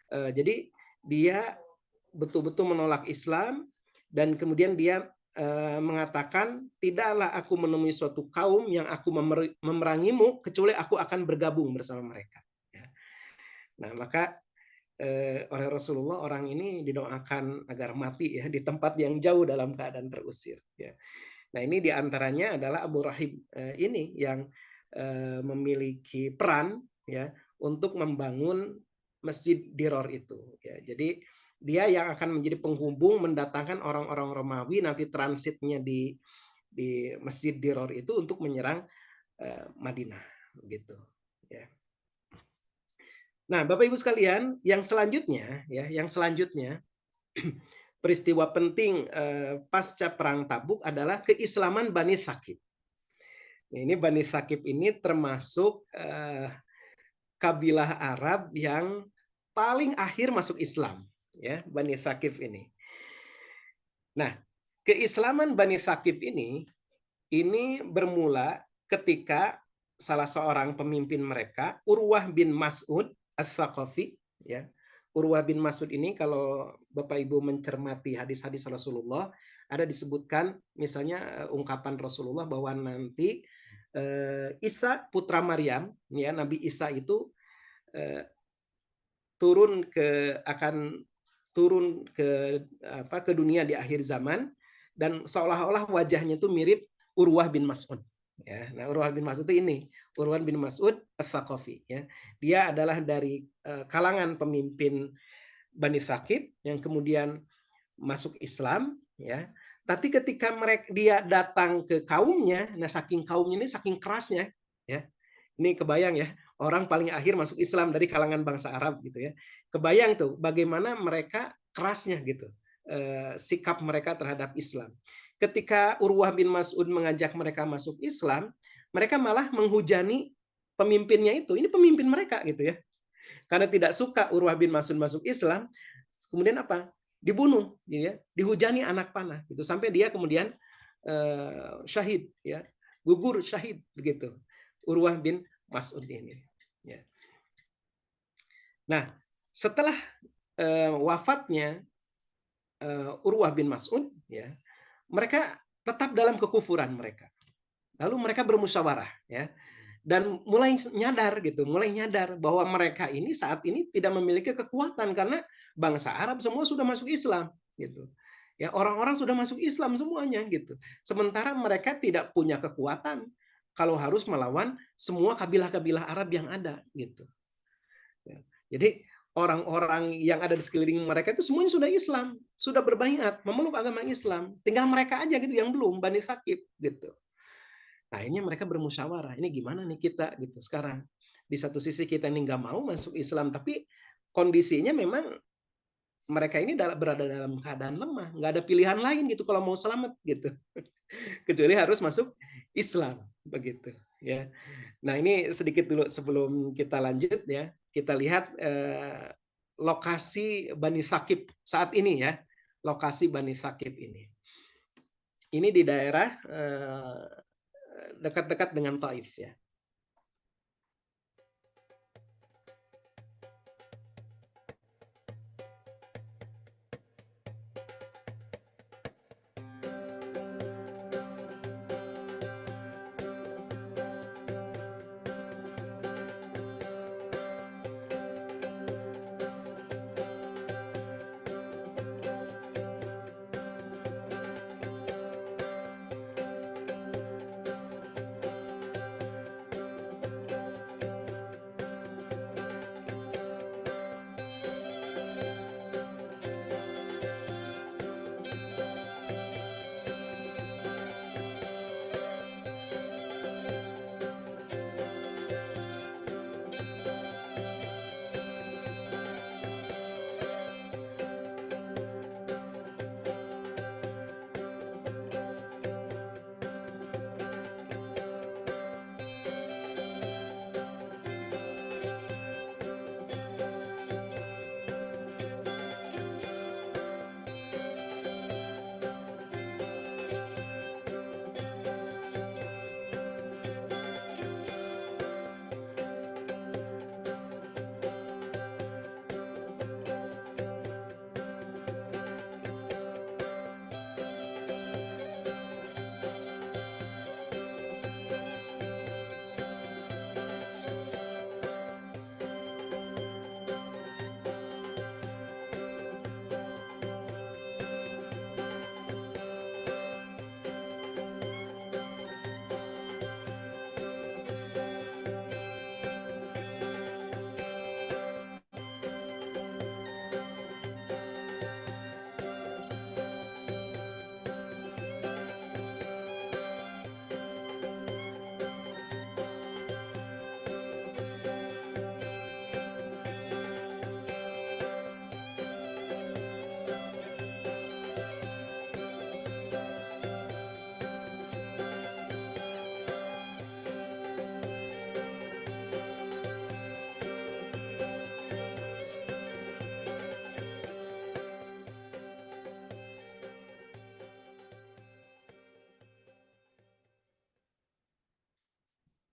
Jadi dia betul-betul menolak Islam dan kemudian dia mengatakan tidaklah aku menemui suatu kaum yang aku memerangimu kecuali aku akan bergabung bersama mereka. Nah maka oleh Rasulullah orang ini didoakan agar mati ya di tempat yang jauh dalam keadaan terusir. Ya. Nah ini diantaranya adalah Abu Rahib ini yang memiliki peran ya untuk membangun Masjid Diror itu. Ya. Jadi dia yang akan menjadi penghubung mendatangkan orang-orang Romawi nanti transitnya di Masjid Diror itu untuk menyerang Madinah gitu. Ya. Nah, Bapak Ibu sekalian, yang selanjutnya peristiwa penting pasca perang Tabuk adalah keislaman Bani Thaqif. Ini Bani Thaqif ini termasuk kabilah Arab yang paling akhir masuk Islam, ya, Bani Thaqif ini. Nah, keislaman Bani Thaqif ini bermula ketika salah seorang pemimpin mereka, Urwah bin Mas'ud Ats-Tsaqafi ya. Urwah bin Mas'ud ini kalau Bapak Ibu mencermati hadis-hadis Rasulullah ada disebutkan misalnya ungkapan Rasulullah bahwa nanti Isa putra Maryam ya Nabi Isa itu akan turun ke dunia di akhir zaman dan seolah-olah wajahnya itu mirip Urwah bin Mas'ud. Ya, nah Urwah bin Mas'ud itu ini, Urwah bin Mas'ud Ats-Tsaqafi ya. Dia adalah dari kalangan pemimpin Bani Thaqif yang kemudian masuk Islam ya. Tapi ketika dia datang ke kaumnya, nah saking kaumnya ini saking kerasnya ya. Ini kebayang ya, orang paling akhir masuk Islam dari kalangan bangsa Arab gitu ya. Kebayang tuh bagaimana mereka kerasnya gitu. Sikap mereka terhadap Islam. Ketika Urwah bin Mas'ud mengajak mereka masuk Islam, mereka malah menghujani pemimpinnya itu. Ini pemimpin mereka gitu ya. Karena tidak suka Urwah bin Mas'ud masuk Islam, kemudian apa? Dibunuh, gitu ya. Dihujani anak panah gitu sampai dia kemudian syahid ya. Gugur syahid begitu. Urwah bin Mas'ud ini ya. Nah, setelah wafatnya Urwah bin Mas'ud ya, mereka tetap dalam kekufuran mereka. Lalu mereka bermusyawarah ya. Dan mulai nyadar bahwa mereka ini saat ini tidak memiliki kekuatan karena bangsa Arab semua sudah masuk Islam gitu. Ya, orang-orang sudah masuk Islam semuanya gitu. Sementara mereka tidak punya kekuatan kalau harus melawan semua kabilah-kabilah Arab yang ada gitu. Ya. Jadi orang-orang yang ada di sekeliling mereka itu semuanya sudah Islam, sudah berbaiat, memeluk agama Islam. Tinggal mereka aja gitu yang belum, Bani Thaqif gitu. Nah, ini mereka bermusyawarah, ini gimana nih kita gitu sekarang. Di satu sisi kita ini nggak mau masuk Islam, tapi kondisinya memang mereka ini berada dalam keadaan lemah, nggak ada pilihan lain gitu kalau mau selamat gitu, kecuali harus masuk Islam begitu ya. Nah ini sedikit dulu sebelum kita lanjut ya, kita lihat lokasi Bani Thaqif saat ini ya, lokasi Bani Thaqif ini. Ini di daerah dekat-dekat dengan Taif ya.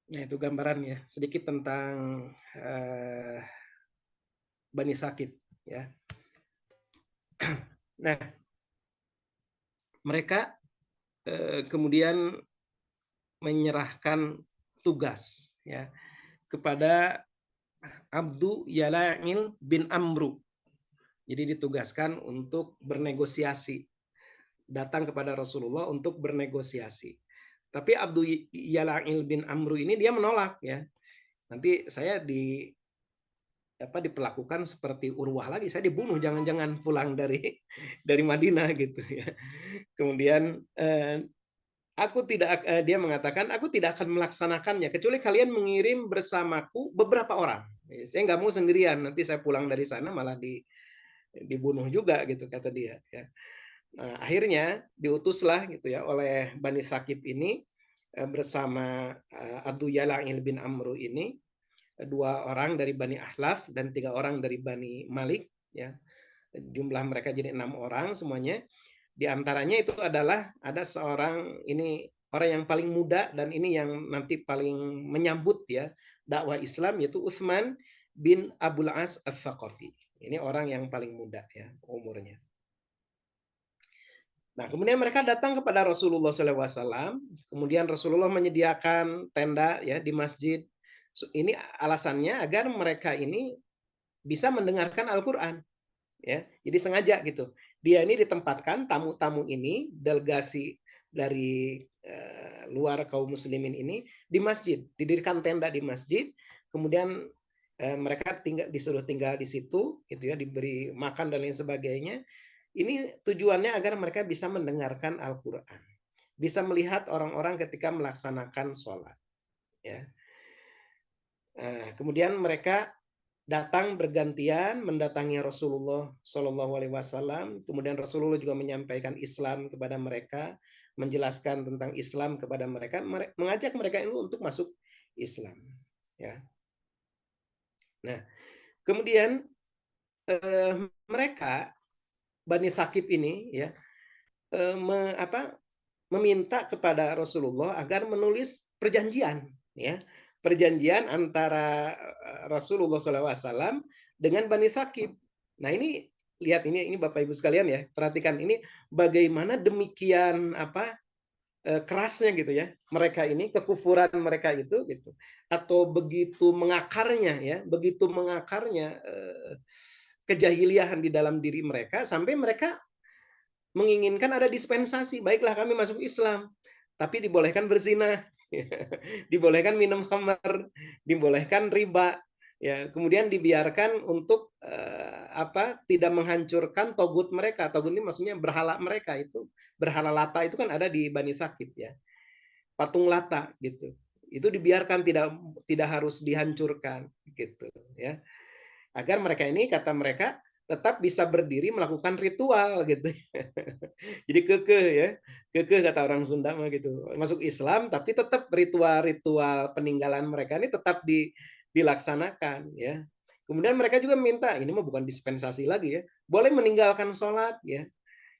Nah, itu gambarannya sedikit tentang Bani Thaqif ya. Nah, mereka kemudian menyerahkan tugas ya kepada Abdu Yala'il bin Amru. Jadi ditugaskan untuk bernegosiasi, datang kepada Rasulullah untuk bernegosiasi. Tapi Abdu Yala'il bin Amru ini dia menolak ya. Nanti saya diperlakukan seperti Urwah lagi, saya dibunuh, jangan-jangan pulang dari Madinah gitu ya. Kemudian dia mengatakan aku tidak akan melaksanakannya kecuali kalian mengirim bersamaku beberapa orang. Saya nggak mau sendirian, nanti saya pulang dari sana malah dibunuh juga gitu kata dia ya. Nah, akhirnya diutuslah gitu ya oleh Bani Thaqif ini bersama Abdu Yala'il bin Amru ini, 2 orang dari Bani Ahlaf dan 3 orang dari Bani Malik ya. Jumlah mereka jadi 6 orang semuanya. Di antaranya itu adalah ada seorang ini orang yang paling muda dan ini yang nanti paling menyambut ya dakwah Islam, yaitu Utsman bin Abul As Ats-Tsaqafi. Ini orang yang paling muda ya umurnya. Nah, kemudian mereka datang kepada Rasulullah SAW. Kemudian Rasulullah menyediakan tenda ya di masjid. Ini alasannya agar mereka ini bisa mendengarkan Al-Quran. Ya, jadi sengaja gitu. Dia ini ditempatkan, tamu-tamu ini, delegasi dari luar kaum muslimin ini di masjid, didirikan tenda di masjid. Kemudian mereka disuruh tinggal di situ, gitu ya, diberi makan dan lain sebagainya. Ini tujuannya agar mereka bisa mendengarkan Al-Quran, bisa melihat orang-orang ketika melaksanakan sholat. Ya. Kemudian mereka datang bergantian mendatangi Rasulullah Shallallahu Alaihi Wasallam. Kemudian Rasulullah juga menyampaikan Islam kepada mereka, menjelaskan tentang Islam kepada mereka, mengajak mereka itu untuk masuk Islam. Ya. Nah, kemudian mereka Bani Thaqif ini ya meminta kepada Rasulullah agar menulis perjanjian, ya, perjanjian antara Rasulullah SAW dengan Bani Thaqif. Nah ini lihat ini Bapak Ibu sekalian ya, perhatikan ini bagaimana demikian kerasnya gitu ya mereka ini, kekufuran mereka itu gitu, atau begitu mengakarnya ya, begitu mengakarnya kejahiliahan di dalam diri mereka sampai mereka menginginkan ada dispensasi. Baiklah kami masuk Islam, tapi dibolehkan berzina, dibolehkan minum khamar, dibolehkan riba, ya. Kemudian dibiarkan untuk tidak menghancurkan togut mereka. Togut ini maksudnya berhala mereka itu, berhala Lata itu kan ada di Bani Thaqif ya, patung Lata gitu. Itu dibiarkan, tidak harus dihancurkan gitu ya. Agar mereka ini, kata mereka, tetap bisa berdiri melakukan ritual gitu. Jadi kekeh ya, kekeh kata orang Sunda mah gitu. Masuk Islam tapi tetap ritual-ritual peninggalan mereka ini tetap dilaksanakan ya. Kemudian mereka juga minta, ini mah bukan dispensasi lagi ya, boleh meninggalkan sholat ya,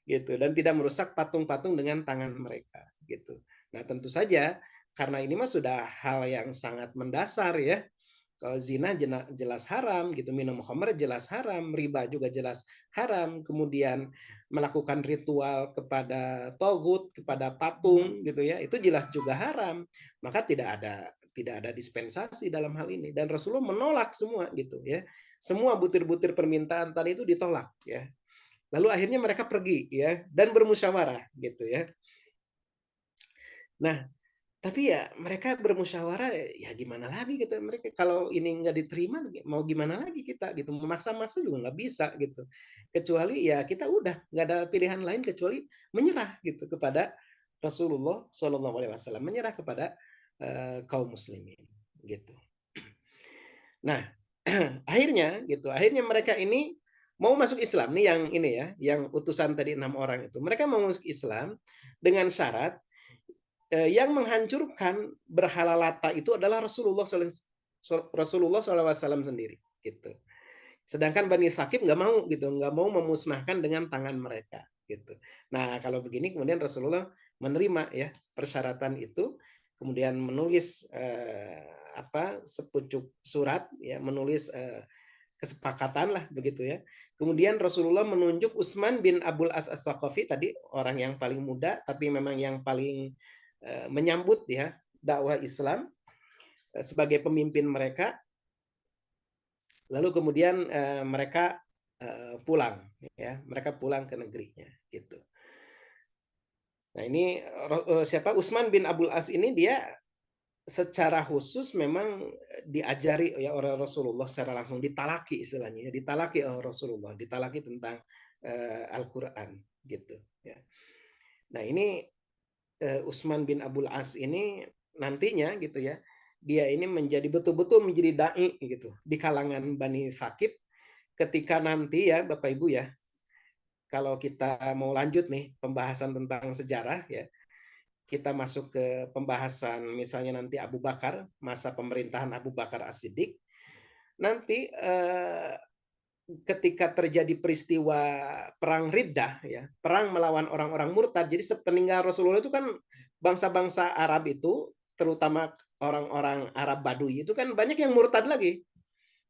gitu, dan tidak merusak patung-patung dengan tangan mereka gitu. Nah tentu saja karena ini mah sudah hal yang sangat mendasar ya. Kalau zina jelas haram gitu, minum khamr jelas haram, riba juga jelas haram, kemudian melakukan ritual kepada togut, kepada patung gitu ya, itu jelas juga haram. Maka tidak ada dispensasi dalam hal ini, dan Rasulullah menolak semua gitu ya. Semua butir-butir permintaan tadi itu ditolak ya. Lalu akhirnya mereka pergi ya dan bermusyawarah gitu ya. Nah, tapi ya mereka bermusyawarah, ya gimana lagi gitu, mereka kalau ini nggak diterima mau gimana lagi kita gitu, memaksa-maksa juga nggak bisa gitu, kecuali ya kita udah nggak ada pilihan lain kecuali menyerah gitu kepada Rasulullah Shallallahu Alaihi Wasallam, menyerah kepada kaum muslimin gitu. Nah akhirnya mereka ini mau masuk Islam nih, yang ini ya, yang utusan tadi 6 orang itu, mereka mau masuk Islam dengan syarat yang menghancurkan berhala Lata itu adalah Rasulullah SAW sendiri gitu. Sedangkan Bani Thaqif nggak mau gitu, nggak mau memusnahkan dengan tangan mereka gitu. Nah kalau begini kemudian Rasulullah menerima ya persyaratan itu, kemudian menulis sepucuk surat ya, menulis kesepakatan lah begitu ya. Kemudian Rasulullah menunjuk Utsman bin Abdul As-Saqafi tadi, orang yang paling muda tapi memang yang paling menyambut ya dakwah Islam sebagai pemimpin mereka. Lalu kemudian mereka pulang ya, mereka pulang ke negerinya gitu. Nah ini siapa, Utsman bin Abdul As ini dia secara khusus memang diajari ya oleh Rasulullah secara langsung, ditalaki istilahnya, ditalaki oleh Rasulullah, ditalaki tentang Al-Quran gitu ya. Nah ini Utsman bin Abdul As ini nantinya gitu ya, dia ini menjadi betul-betul menjadi dai gitu di kalangan Bani Thaqif ketika nanti ya Bapak Ibu ya, kalau kita mau lanjut nih pembahasan tentang sejarah ya, kita masuk ke pembahasan misalnya nanti Abu Bakar, masa pemerintahan Abu Bakar As-Siddiq, nanti ketika terjadi peristiwa perang Riddah ya, perang melawan orang-orang murtad. Jadi sepeninggal Rasulullah itu kan bangsa-bangsa Arab itu, terutama orang-orang Arab Badui itu kan banyak yang murtad lagi.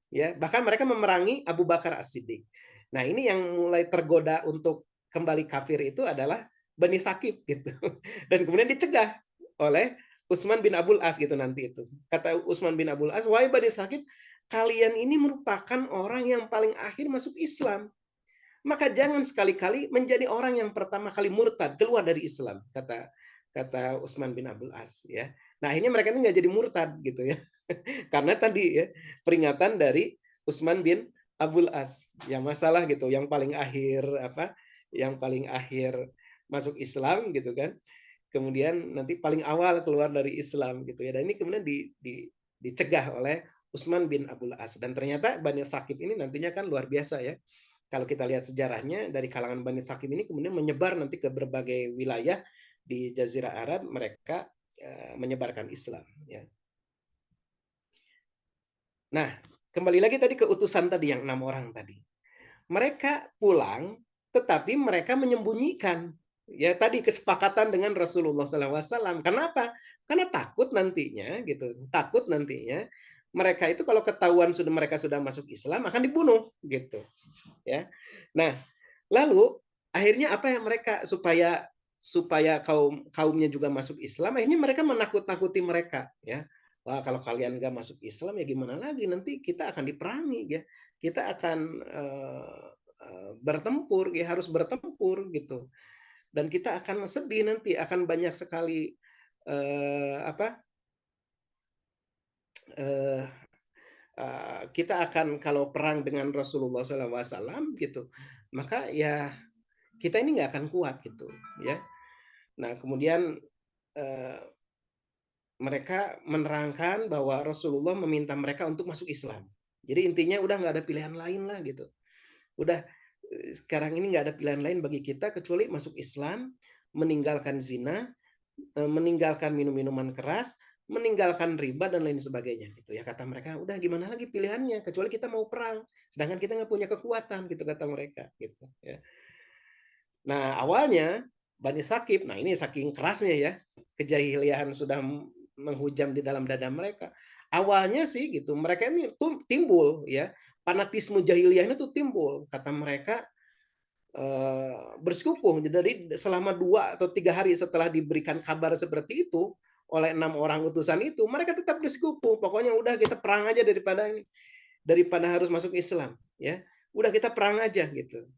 Ya, bahkan mereka memerangi Abu Bakar As-Siddiq. Nah, ini yang mulai tergoda untuk kembali kafir itu adalah Bani Thaqif gitu. Dan kemudian dicegah oleh Utsman bin Abdul As gitu nanti itu. Kata Utsman bin Abdul As, "Wahai Bani Thaqif, kalian ini merupakan orang yang paling akhir masuk Islam. Maka jangan sekali-kali menjadi orang yang pertama kali murtad, keluar dari Islam," kata Utsman bin Abdul As ya. Nah, akhirnya mereka itu nggak jadi murtad gitu ya. Karena tadi ya peringatan dari Utsman bin Abdul As, yang masalah gitu, yang paling akhir yang paling akhir masuk Islam gitu kan. Kemudian nanti paling awal keluar dari Islam gitu ya. Dan ini kemudian dicegah oleh Utsman bin Abdul As. Dan ternyata Bani Thaqif ini nantinya kan luar biasa ya. Kalau kita lihat sejarahnya, dari kalangan Bani Thaqif ini kemudian menyebar nanti ke berbagai wilayah di Jazirah Arab, mereka menyebarkan Islam ya. Nah, kembali lagi tadi ke utusan tadi yang 6 orang tadi. Mereka pulang, tetapi mereka menyembunyikan ya tadi kesepakatan dengan Rasulullah SAW. Kenapa? Karena takut nantinya gitu, takut nantinya mereka itu kalau ketahuan mereka sudah masuk Islam akan dibunuh gitu ya. Nah, lalu akhirnya apa yang mereka supaya kaumnya juga masuk Islam, akhirnya mereka menakut-nakuti mereka ya. Wah, kalau kalian nggak masuk Islam ya gimana lagi, nanti kita akan diperangi ya, kita akan bertempur ya, harus bertempur gitu, dan kita akan sedih nanti, akan banyak sekali kita akan kalau perang dengan Rasulullah SAW gitu, maka ya kita ini nggak akan kuat gitu ya. Nah, kemudian mereka menerangkan bahwa Rasulullah meminta mereka untuk masuk Islam. Jadi intinya udah nggak ada pilihan lain lah gitu. Udah sekarang ini nggak ada pilihan lain bagi kita kecuali masuk Islam, meninggalkan zina, meninggalkan minum-minuman keras, meninggalkan riba dan lain sebagainya gitu ya, kata mereka. Udah gimana lagi pilihannya kecuali kita mau perang, sedangkan kita nggak punya kekuatan gitu, kata mereka gitu ya. Nah, awalnya Bani Thaqif, nah ini saking kerasnya ya, kejahilian sudah menghujam di dalam dada mereka. Awalnya sih gitu, mereka ini timbul ya, fanatisme jahiliyah itu timbul, kata mereka bersikukuh. Jadi selama 2 atau 3 hari setelah diberikan kabar seperti itu oleh 6 orang utusan itu, mereka tetap bersikukuh. Pokoknya udah kita perang aja daripada harus masuk Islam ya. Udah kita perang aja gitu.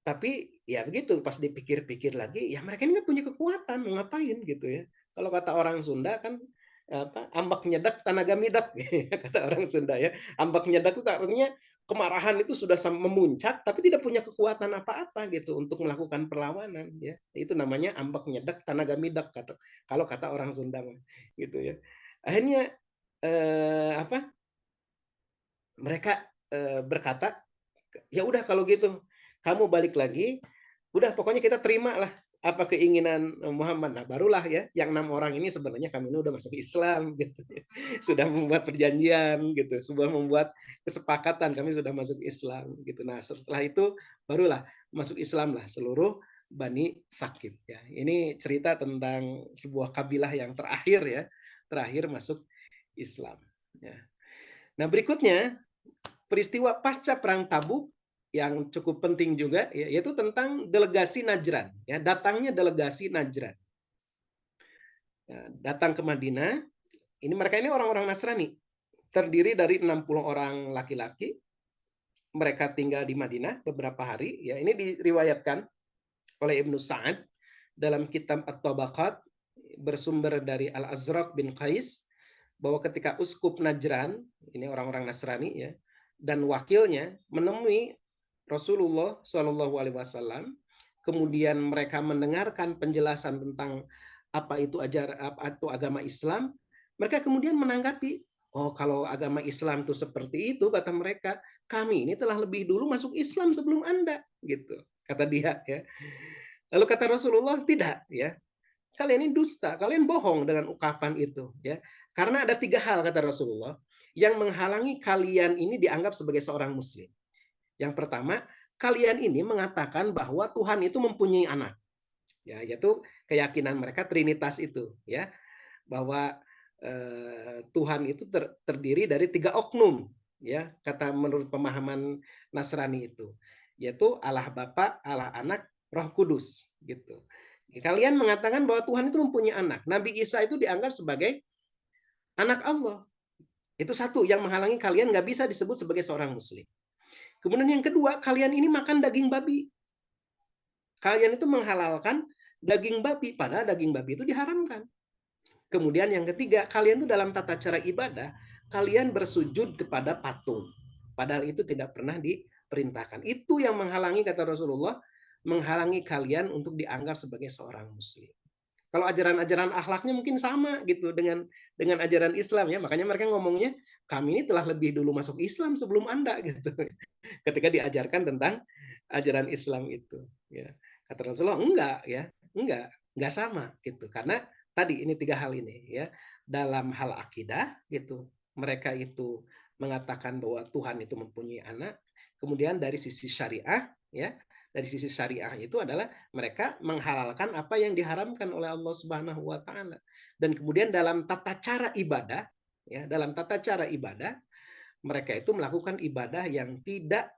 Tapi ya begitu, pas dipikir-pikir lagi, ya mereka ini nggak punya kekuatan, mau ngapain gitu ya. Kalau kata orang Sunda kan ambak nyedak tanaga midak, kata orang Sunda ya. Ambak nyedak itu artinya kemarahan itu sudah memuncak, tapi tidak punya kekuatan apa-apa gitu untuk melakukan perlawanan ya. Itu namanya ambak nyedak tanaga midak, kalau kata orang Sunda gitu ya. Akhirnya mereka berkata, ya udah kalau gitu kamu balik lagi, udah pokoknya kita terima lah apa keinginan Muhammad. Nah, barulah ya yang 6 orang ini sebenarnya kami ini udah masuk Islam gitu. Sudah membuat perjanjian gitu, sudah membuat kesepakatan, kami sudah masuk Islam gitu. Nah, setelah itu barulah masuk Islam lah seluruh Bani Thaqif ya. Ini cerita tentang sebuah kabilah yang terakhir masuk Islam ya. Nah, berikutnya peristiwa pasca perang Tabuk yang cukup penting juga yaitu tentang delegasi Najran ya, datangnya delegasi Najran ya, datang ke Madinah. Ini mereka ini orang-orang Nasrani, terdiri dari 60 orang laki-laki. Mereka tinggal di Madinah beberapa hari ya. Ini diriwayatkan oleh Ibnu Sa'ad dalam kitab At-Tabaqat, bersumber dari Al-Azraq bin Qais, bahwa ketika uskup Najran, ini orang-orang Nasrani ya, dan wakilnya menemui Rasulullah SAW, kemudian mereka mendengarkan penjelasan tentang apa itu agama Islam, mereka kemudian menanggapi, oh kalau agama Islam itu seperti itu, kata mereka, kami ini telah lebih dulu masuk Islam sebelum Anda, gitu, kata dia ya. Lalu kata Rasulullah, tidak ya, kalian ini dusta, kalian bohong dengan ungkapan itu ya. Karena ada 3 hal, kata Rasulullah, yang menghalangi kalian ini dianggap sebagai seorang muslim. Yang pertama, kalian ini mengatakan bahwa Tuhan itu mempunyai anak. Ya, yaitu keyakinan mereka Trinitas itu ya. Bahwa Tuhan itu terdiri dari 3 oknum ya, kata menurut pemahaman Nasrani itu. Yaitu Allah Bapa, Allah Anak, Roh Kudus gitu. Kalian mengatakan bahwa Tuhan itu mempunyai anak. Nabi Isa itu dianggap sebagai anak Allah. Itu satu yang menghalangi kalian nggak bisa disebut sebagai seorang muslim. Kemudian yang kedua, kalian ini makan daging babi. Kalian itu menghalalkan daging babi, padahal daging babi itu diharamkan. Kemudian yang ketiga, kalian itu dalam tata cara ibadah, kalian bersujud kepada patung. Padahal itu tidak pernah diperintahkan. Itu yang menghalangi, kata Rasulullah, menghalangi kalian untuk dianggap sebagai seorang muslim. Kalau ajaran-ajaran akhlaknya mungkin sama gitu dengan ajaran Islam ya. Makanya mereka ngomongnya, kami ini telah lebih dulu masuk Islam sebelum Anda gitu. Ketika diajarkan tentang ajaran Islam itu ya. Kata Rasulullah, enggak ya, enggak sama gitu. Karena tadi ini 3 hal ini ya. Dalam hal akidah gitu, mereka itu mengatakan bahwa Tuhan itu mempunyai anak. Kemudian dari sisi syariah ya, dari sisi syariah itu adalah mereka menghalalkan apa yang diharamkan oleh Allah Subhanahu wa taala. Dan kemudian dalam tata cara ibadah ya, dalam tata cara ibadah mereka itu melakukan ibadah yang tidak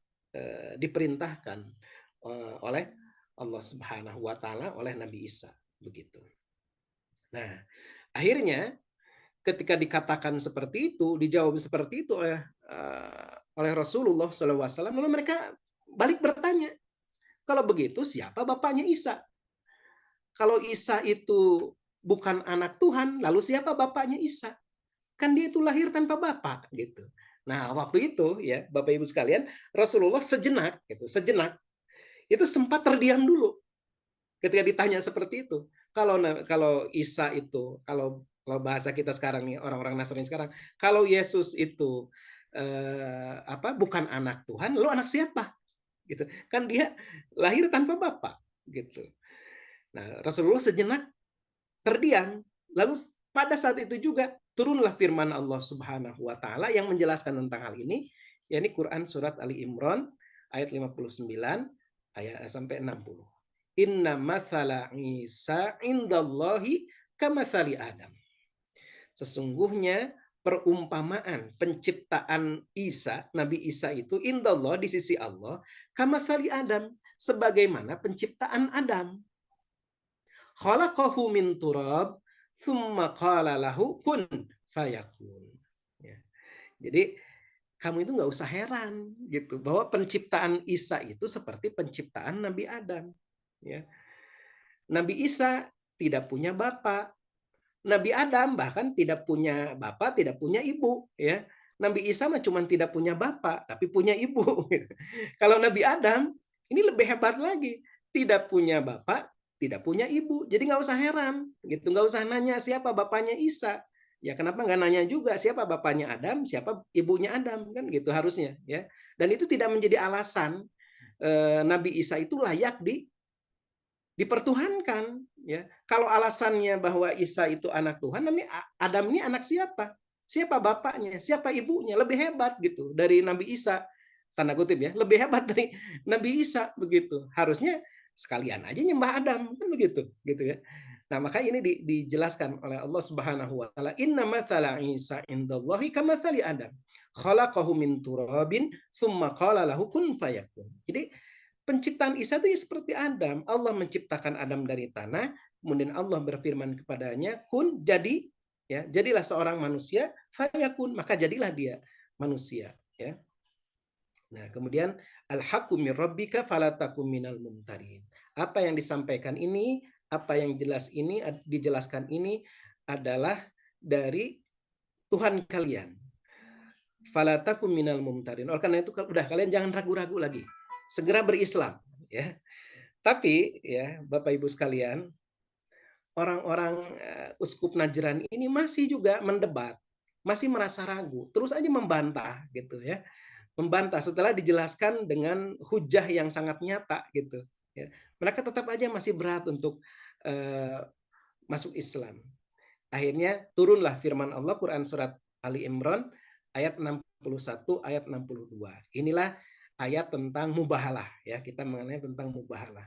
diperintahkan oleh Allah Subhanahu wa taala, oleh Nabi Isa begitu. Nah, akhirnya ketika dikatakan seperti itu, dijawab seperti itu oleh Rasulullah SAW, lalu mereka balik bertanya, kalau begitu siapa bapaknya Isa? Kalau Isa itu bukan anak Tuhan, lalu siapa bapaknya Isa? Kan dia itu lahir tanpa bapak gitu. Nah, waktu itu ya, Bapak Ibu sekalian, Rasulullah sejenak itu sempat terdiam dulu ketika ditanya seperti itu. Kalau Isa itu, kalau bahasa kita sekarang nih, orang-orang Nasrani sekarang, kalau Yesus itu bukan anak Tuhan, lalu anak siapa? Gitu. Kan dia lahir tanpa bapak gitu. Nah, Rasulullah sejenak terdiam. Lalu pada saat itu juga turunlah firman Allah Subhanahu wa taala yang menjelaskan tentang hal ini, yakni Quran surat Ali Imran ayat 59 ayat sampai 60. Inna mathala Isa indallahi kamathali Adam. Sesungguhnya perumpamaan penciptaan Isa, Nabi Isa itu indallah, di sisi Allah, kamathali Adam, sebagaimana penciptaan Adam. Khalaqahu min turab tsumma qala lahu kun fayakun. Ya. Jadi kamu itu nggak usah heran gitu bahwa penciptaan Isa itu seperti penciptaan Nabi Adam. Ya. Nabi Isa tidak punya bapak. Nabi Adam bahkan tidak punya bapak, tidak punya ibu, ya. Nabi Isa mah cuma tidak punya bapak, tapi punya ibu. Kalau Nabi Adam ini lebih hebat lagi, tidak punya bapak, tidak punya ibu. Jadi nggak usah heran, gitu. Nggak usah nanya siapa bapaknya Isa. Ya kenapa nggak nanya juga siapa bapaknya Adam, siapa ibunya Adam, kan gitu harusnya, ya. Dan itu tidak menjadi alasan Nabi Isa itu layak dipertuhankan. Ya, kalau alasannya bahwa Isa itu anak Tuhan, nanti Adam ini anak siapa? Siapa bapaknya? Siapa ibunya? Lebih hebat gitu dari Nabi Isa, tanda kutip ya, lebih hebat dari Nabi Isa begitu. Harusnya sekalian aja nyembah Adam kan begitu, gitu ya. Nah maka ini dijelaskan oleh Allah Subhanahu Wa Taala. Inna mathala Isa indallahi kamathali Adam. Khalaqahu min turabin, tsumma qala lahu kun fayakun. Jadi penciptaan Isa itu ya seperti Adam. Allah menciptakan Adam dari tanah, kemudian Allah berfirman kepadanya, kun, jadi, ya, jadilah seorang manusia, fayakun, maka jadilah dia manusia. Ya. Nah, kemudian al-haqqu min rabbika fala takum minal mumtarin. Apa yang disampaikan ini, apa yang dijelaskan ini adalah dari Tuhan kalian. Fala takum minal mumtarin. Oleh karena itu udah kalian jangan ragu-ragu lagi. Segera berislam, ya. Tapi ya Bapak Ibu sekalian, orang-orang uskup Najran ini masih juga mendebat, masih merasa ragu, terus aja membantah gitu ya. Membantah setelah dijelaskan dengan hujah yang sangat nyata gitu ya. Mereka tetap aja masih berat untuk masuk Islam. Akhirnya turunlah firman Allah, Quran surat Ali Imran ayat 61 ayat 62. Inilah ayat tentang mubahalah, ya, kita mengenai tentang mubahalah.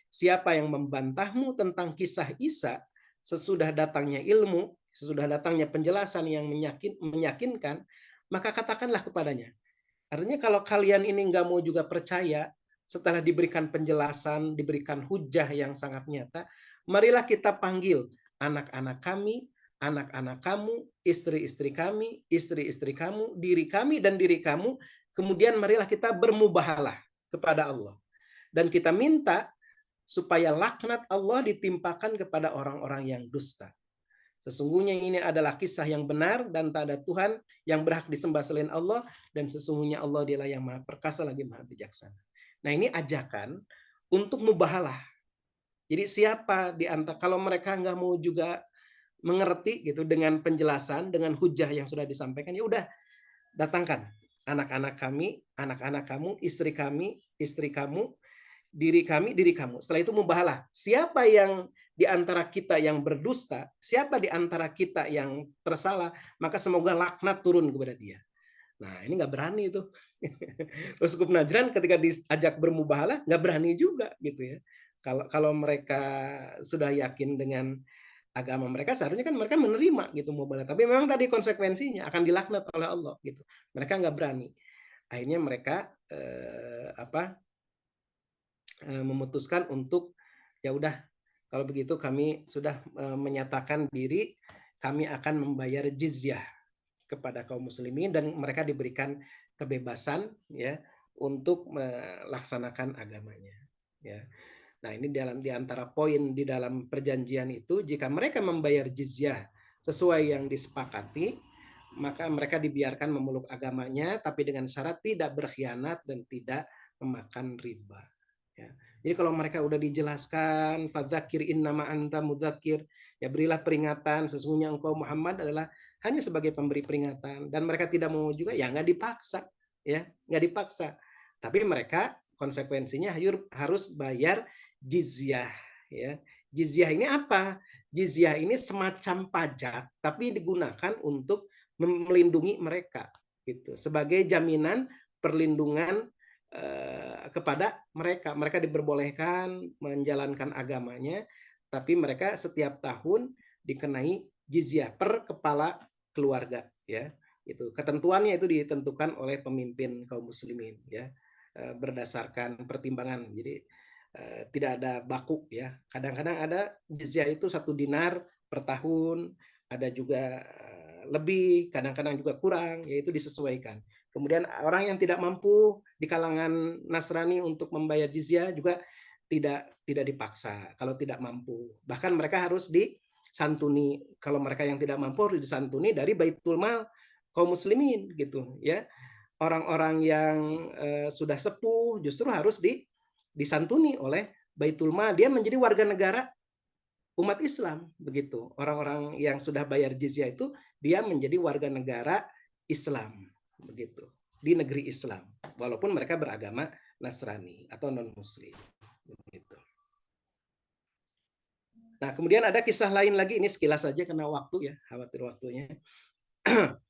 Siapa yang membantahmu tentang kisah Isa sesudah datangnya ilmu, sesudah datangnya penjelasan yang meyakinkan, maka katakanlah kepadanya. Artinya kalau kalian ini nggak mau juga percaya setelah diberikan penjelasan, diberikan hujah yang sangat nyata, marilah kita panggil anak-anak kami, anak-anak kamu, istri-istri kami, istri-istri kamu, diri kami dan diri kamu. Kemudian marilah kita bermubahalah kepada Allah. Dan kita minta supaya laknat Allah ditimpakan kepada orang-orang yang dusta. Sesungguhnya ini adalah kisah yang benar dan tak ada Tuhan yang berhak disembah selain Allah. Dan sesungguhnya Allah dialah yang maha perkasa lagi maha bijaksana. Nah ini ajakan untuk mubahalah. Jadi siapa di antara, kalau mereka nggak mau juga mengerti gitu dengan penjelasan, dengan hujah yang sudah disampaikan, ya udah datangkan anak-anak kami, anak-anak kamu, istri kamu, diri kamu. Setelah itu mubahalah. Siapa yang di antara kita yang berdusta, siapa di antara kita yang tersalah, maka semoga laknat turun kepada dia. Nah, ini nggak berani itu. Uskup Najran ketika diajak bermubahalah nggak berani juga gitu ya. Kalau mereka sudah yakin dengan agama mereka, seharusnya kan mereka menerima gitu mubahalah. Tapi memang tadi konsekuensinya akan dilaknat oleh Allah gitu. Mereka nggak berani. Akhirnya mereka memutuskan untuk ya udah, kalau begitu kami sudah menyatakan diri, kami akan membayar jizyah kepada kaum muslimin dan mereka diberikan kebebasan ya untuk melaksanakan agamanya ya. Nah, ini di antara poin di dalam perjanjian itu, jika mereka membayar jizyah sesuai yang disepakati, maka mereka dibiarkan memeluk agamanya tapi dengan syarat tidak berkhianat dan tidak memakan riba ya. Jadi kalau mereka udah dijelaskan fadzakir innama anta mudzakir, ya berilah peringatan, sesungguhnya engkau Muhammad adalah hanya sebagai pemberi peringatan, dan mereka tidak mau juga, ya nggak dipaksa ya, nggak dipaksa. Tapi mereka konsekuensinya harus bayar jizyah ya. Jizyah ini apa? Jizyah ini semacam pajak tapi digunakan untuk melindungi mereka gitu, sebagai jaminan perlindungan kepada mereka. Mereka diperbolehkan menjalankan agamanya, tapi mereka setiap tahun dikenai jizyah per kepala keluarga ya. Itu ketentuannya itu ditentukan oleh pemimpin kaum muslimin ya, berdasarkan pertimbangan. Jadi tidak ada baku ya. Kadang-kadang ada jizyah itu 1 dinar per tahun, ada juga lebih, kadang-kadang juga kurang, yaitu disesuaikan. Kemudian orang yang tidak mampu di kalangan Nasrani untuk membayar jizyah juga tidak dipaksa kalau tidak mampu. Bahkan mereka harus disantuni. Kalau mereka yang tidak mampu harus disantuni dari Baitul Mal kaum muslimin gitu ya. Orang-orang yang sudah sepuh justru harus disantuni oleh Baitul Mal. Dia menjadi warga negara umat Islam begitu. Orang-orang yang sudah bayar jizyah itu dia menjadi warga negara Islam begitu, di negeri Islam, walaupun mereka beragama Nasrani atau non Muslim begitu. Nah, kemudian ada kisah lain lagi, ini sekilas saja karena waktu ya, khawatir waktunya.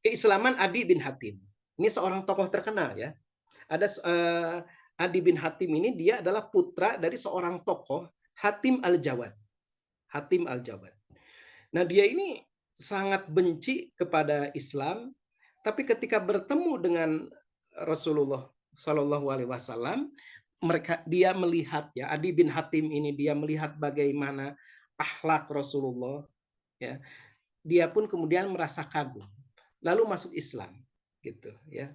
Keislaman Adi bin Hatim. Ini seorang tokoh terkenal ya. Ada Adi bin Hatim ini, dia adalah putra dari seorang tokoh Hatim Al-Jawad. Hatim Al-Jawad. Nah, dia ini sangat benci kepada Islam, tapi ketika bertemu dengan Rasulullah Shallallahu Alaihi Wasallam, dia melihat ya, Adi bin Hatim ini dia melihat bagaimana akhlak Rasulullah ya. Dia pun kemudian merasa kagum, lalu masuk Islam gitu ya.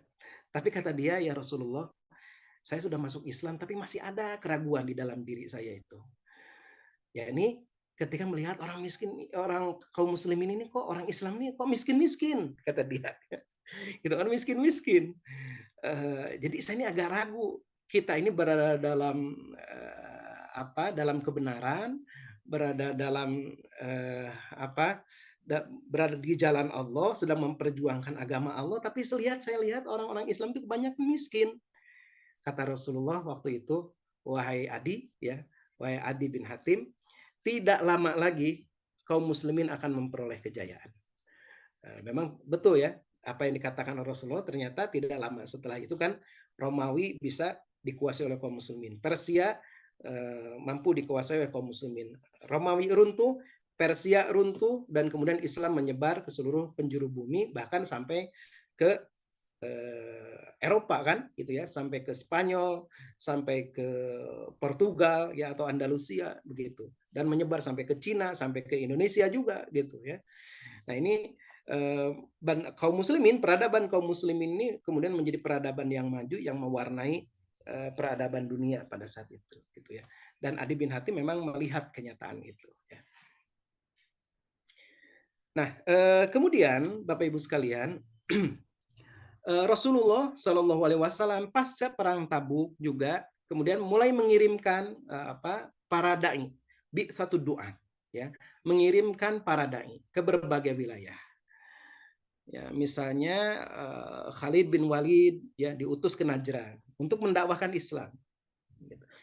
Tapi kata dia, ya Rasulullah, saya sudah masuk Islam tapi masih ada keraguan di dalam diri saya itu. Ya, ini ketika melihat orang miskin, orang kaum muslimin ini, kok orang Islam ini kok miskin-miskin, kata dia. Gitu kan, miskin-miskin. Jadi saya ini agak ragu. Kita ini berada dalam dalam kebenaran, berada dalam berada di jalan Allah, sedang memperjuangkan agama Allah, tapi saya lihat orang-orang Islam itu kebanyakan miskin. Kata Rasulullah waktu itu, wahai Adi ya, wahai Adi bin Hatim, tidak lama lagi kaum muslimin akan memperoleh kejayaan. Memang betul ya, apa yang dikatakan Rasulullah, ternyata tidak lama setelah itu kan Romawi bisa dikuasai oleh kaum muslimin. Persia mampu dikuasai oleh kaum muslimin. Romawi runtuh, Persia runtuh, dan kemudian Islam menyebar ke seluruh penjuru bumi, bahkan sampai ke Eropa kan gitu ya, sampai ke Spanyol, sampai ke Portugal ya, atau Andalusia begitu, dan menyebar sampai ke Cina, sampai ke Indonesia juga gitu ya. Nah, ini kaum muslimin, peradaban kaum muslimin ini kemudian menjadi peradaban yang maju, yang mewarnai peradaban dunia pada saat itu gitu ya. Dan Adi bin Hatim memang melihat kenyataan itu ya. Nah, kemudian Bapak Ibu sekalian, Rasulullah Shallallahu Alaihi Wasallam pasca perang Tabuk juga kemudian mulai mengirimkan para dai, satu doa, ya, mengirimkan para dai ke berbagai wilayah. Ya, misalnya Khalid bin Walid ya diutus ke Najran untuk mendakwahkan Islam.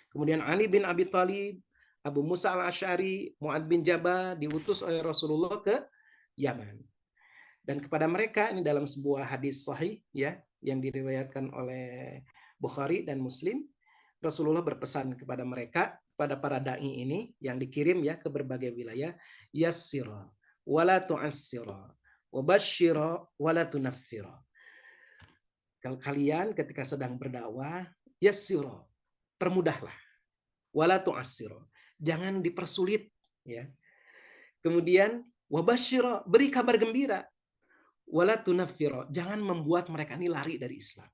Kemudian Ali bin Abi Thalib, Abu Musa al-Asy'ari, Mu'adz bin Jabal diutus oleh Rasulullah ke Yaman. Dan kepada mereka ini dalam sebuah hadis sahih ya yang diriwayatkan oleh Bukhari dan Muslim, Rasulullah berpesan kepada mereka, pada para dai ini yang dikirim ya ke berbagai wilayah, yassira wala tu'assira wabasyira wala tunaffira. Kalau kalian ketika sedang berdakwah, yassira, permudahlah, wala tu'assira, jangan dipersulit ya. Kemudian wabasyira, beri kabar gembira, wala tunaffira, jangan membuat mereka ini lari dari Islam.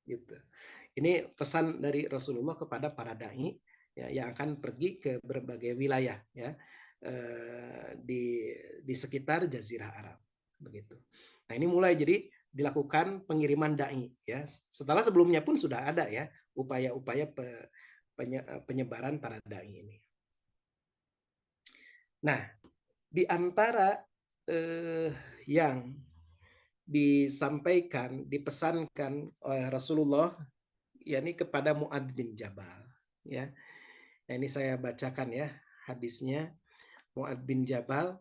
Gitu. Ini pesan dari Rasulullah kepada para dai ya, yang akan pergi ke berbagai wilayah ya di sekitar Jazirah Arab begitu. Nah, ini mulai jadi dilakukan pengiriman dai ya. Setelah sebelumnya pun sudah ada ya upaya-upaya penyebaran para dai ini. Nah, di antara yang disampaikan, dipesankan oleh Rasulullah yakni kepada Mu'adz bin Jabal ya. Nah, ini saya bacakan ya hadisnya. Mu'adz bin Jabal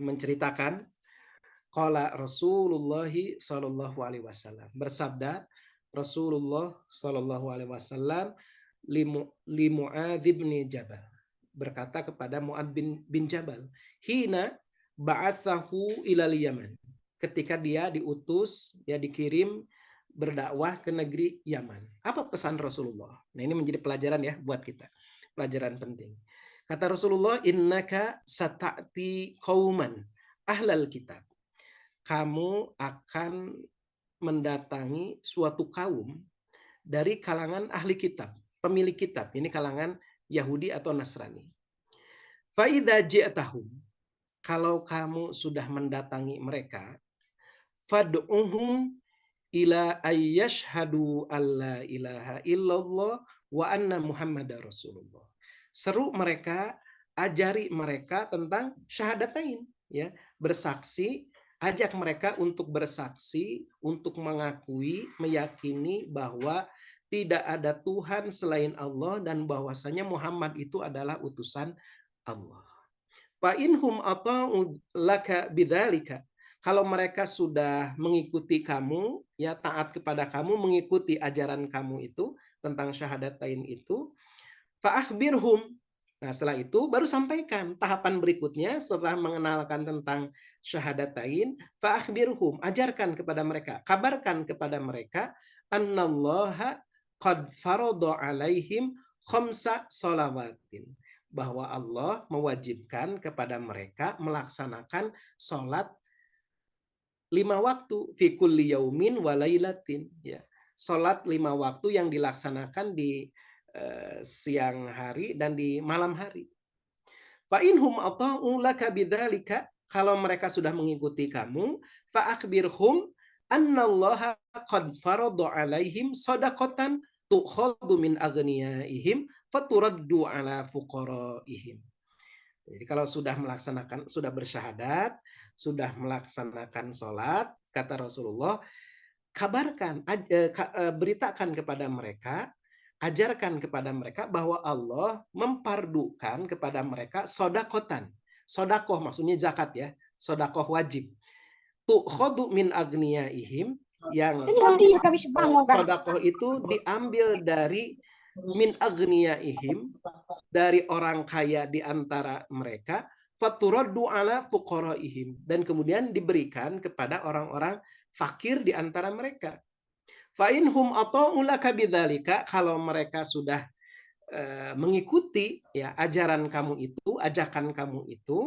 menceritakan qala Rasulullah sallallahu alaihi wasallam, bersabda Rasulullah sallallahu alaihi wasallam li Mu'adz bin Jabal, berkata kepada Mu'adz bin Jabal, hina ba'athahu ilal Yaman, ketika dia diutus, dia dikirim berdakwah ke negeri Yaman. Apa pesan Rasulullah? Nah, ini menjadi pelajaran ya buat kita. Pelajaran penting. Kata Rasulullah, innaka sata'ti qauman ahlal kitab. Kamu akan mendatangi suatu kaum dari kalangan ahli kitab, pemilik kitab. Ini kalangan Yahudi atau Nasrani. Fa idza ji'tahum, kalau kamu sudah mendatangi mereka, fad'uhum ila ayyashhadu alla ilaha illallah wa anna muhammadar rasulullah. Seru mereka, ajari mereka tentang syahadatain ya, bersaksi, ajak mereka untuk bersaksi, untuk mengakui, meyakini bahwa tidak ada Tuhan selain Allah dan bahwasanya Muhammad itu adalah utusan Allah. Fa inhum ata'u laka bidzalika, kalau mereka sudah mengikuti kamu, ya taat kepada kamu, mengikuti ajaran kamu itu tentang syahadatain itu, fa'akhbirhum. Nah, setelah itu baru sampaikan tahapan berikutnya setelah mengenalkan tentang syahadatain, fa'akhbirhum, ajarkan kepada mereka, kabarkan kepada mereka, annallaha qad farada alaihim khamsa shalawatin, bahwa Allah mewajibkan kepada mereka melaksanakan sholat 5 waktu fi kulli yaumin wa lailatin ya. Salat 5 waktu yang dilaksanakan di siang hari dan di malam hari. Fa inhum ata'u laka bidzalika, kalau mereka sudah mengikuti kamu, fa akhbirhum annallaha qad farada alaihim shadaqatan tukhadhu min aghniyaihim faturaddu ala fuqaraihim. Jadi kalau sudah melaksanakan, sudah bersyahadat, sudah melaksanakan sholat, kata Rasulullah, kabarkan, beritakan kepada mereka, ajarkan kepada mereka bahwa Allah mempardukan kepada mereka sodakotan. Sodakoh maksudnya zakat ya, sodakoh wajib. Tu'khodu min agniyaihim, yang sodakoh itu diambil dari min agniyaihim, dari orang kaya di antara mereka, faturaddu ala fuqaraihim, dan kemudian diberikan kepada orang-orang fakir di antara mereka. Fa inhum ata'u laka bidzalika, kalau mereka sudah mengikuti ya ajaran kamu itu, ajakan kamu itu,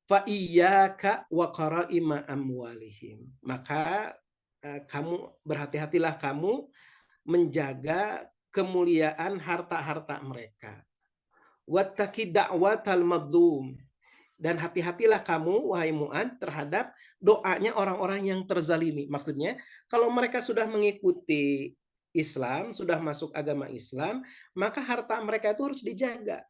fa iyyaka wa qara'ima amwalihim, maka kamu berhati-hatilah kamu menjaga kemuliaan harta-harta mereka. Wattaqi da'watal madlum, dan hati-hatilah kamu wahai Mu'adz terhadap doanya orang-orang yang terzalimi. Maksudnya kalau mereka sudah mengikuti Islam, sudah masuk agama Islam, maka harta mereka itu harus dijaga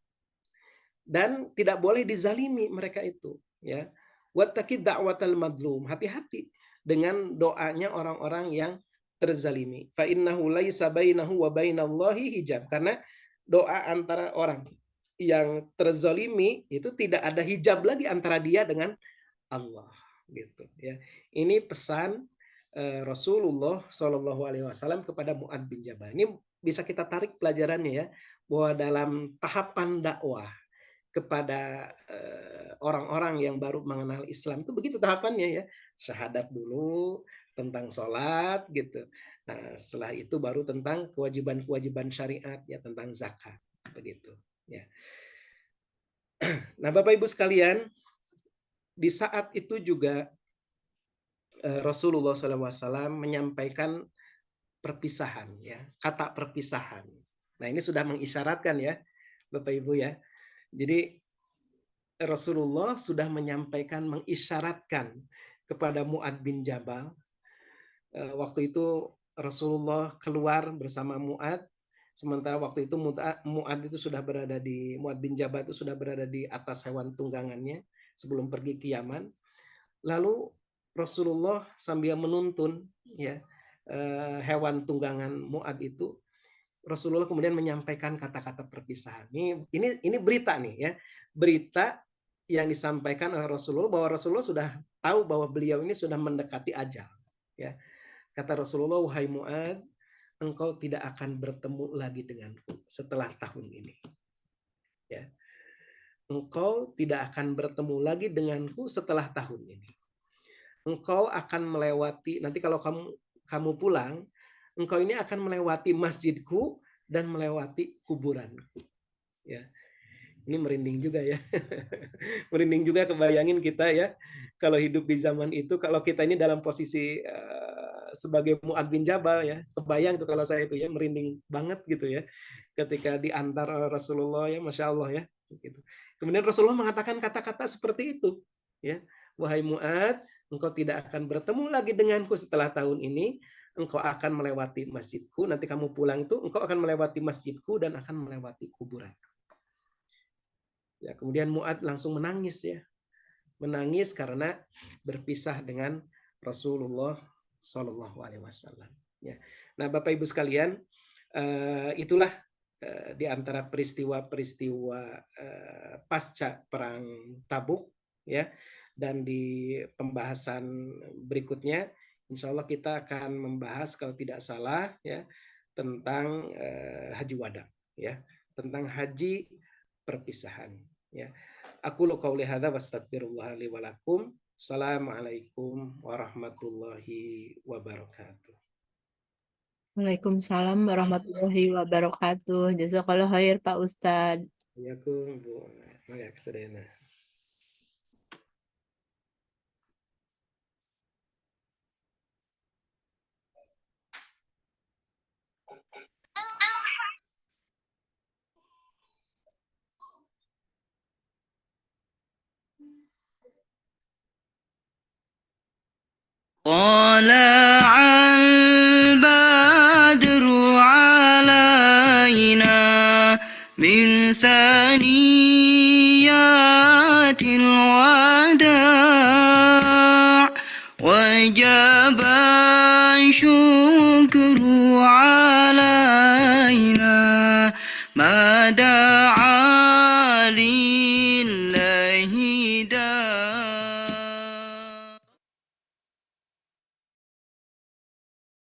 dan tidak boleh dizalimi mereka itu, ya. Wattaqid da'watal madlum, hati-hati dengan doanya orang-orang yang terzalimi. Fa innahu laisa bainahu wa bainallahi hijab, karena doa antara orang yang terzalimi itu tidak ada hijab lagi antara dia dengan Allah, gitu ya. Ini pesan Rasulullah Shallallahu Alaihi Wasallam kepada Mu'adz bin Jabal. Ini bisa kita tarik pelajarannya ya, bahwa dalam tahapan dakwah kepada orang-orang yang baru mengenal Islam itu begitu tahapannya ya, syahadat dulu, tentang sholat gitu. Nah setelah itu baru tentang kewajiban-kewajiban syariat ya, tentang zakat begitu ya. Nah Bapak Ibu sekalian, di saat itu juga Rasulullah SAW menyampaikan perpisahan ya, kata perpisahan. Nah ini sudah mengisyaratkan ya Bapak Ibu ya. Jadi Rasulullah sudah menyampaikan, mengisyaratkan kepada Mu'adz bin Jabal. Waktu itu Rasulullah keluar bersama Mu'adz, sementara waktu itu Mu'adz itu sudah berada di, Mu'adz bin Jabal itu sudah berada di atas hewan tunggangannya sebelum pergi ke Yaman. Lalu Rasulullah sambil menuntun ya hewan tunggangan Mu'adz itu, Rasulullah kemudian menyampaikan kata-kata perpisahan. Ini berita nih ya, berita yang disampaikan oleh Rasulullah, bahwa Rasulullah sudah tahu bahwa beliau ini sudah mendekati ajal. Ya, kata Rasulullah, wahai Mu'adz, engkau tidak akan bertemu lagi denganku setelah tahun ini. Ya, engkau tidak akan bertemu lagi denganku setelah tahun ini. Engkau akan melewati, nanti kalau kamu pulang, engkau ini akan melewati masjidku dan melewati kuburanku. Ya, ini merinding juga ya. Merinding juga, kebayangin kita ya, kalau hidup di zaman itu, kalau kita ini dalam posisi sebagai Mu'adz bin Jabal ya, kebayang tuh kalau saya itu ya, merinding banget gitu ya, ketika diantar Rasulullah ya, Masya Allah ya. Gitu. Kemudian Rasulullah mengatakan kata-kata seperti itu ya, wahai Mu'adz, engkau tidak akan bertemu lagi denganku setelah tahun ini, engkau akan melewati masjidku, nanti kamu pulang itu engkau akan melewati masjidku dan akan melewati kuburan. Ya, kemudian Mu'adz langsung menangis ya, menangis karena berpisah dengan Rasulullah Shallallahu Alaihi Wasallam. Ya. Nah Bapak Ibu sekalian, itulah di antara peristiwa-peristiwa pasca perang Tabuk ya. Dan di pembahasan berikutnya, insya Allah kita akan membahas kalau tidak salah ya, tentang haji wada ya, tentang haji perpisahan ya. Aku qauli hadza wastaghfirullah li wa lakum. Assalamualaikum warahmatullahi wabarakatuh. Waalaikumsalam warahmatullahi wabarakatuh. Jazakallah khair Pak Ustadz. Assalamualaikum Bu. Maya kesedena. طلع البدر علينا من ثنيات الوداع وجب الشكر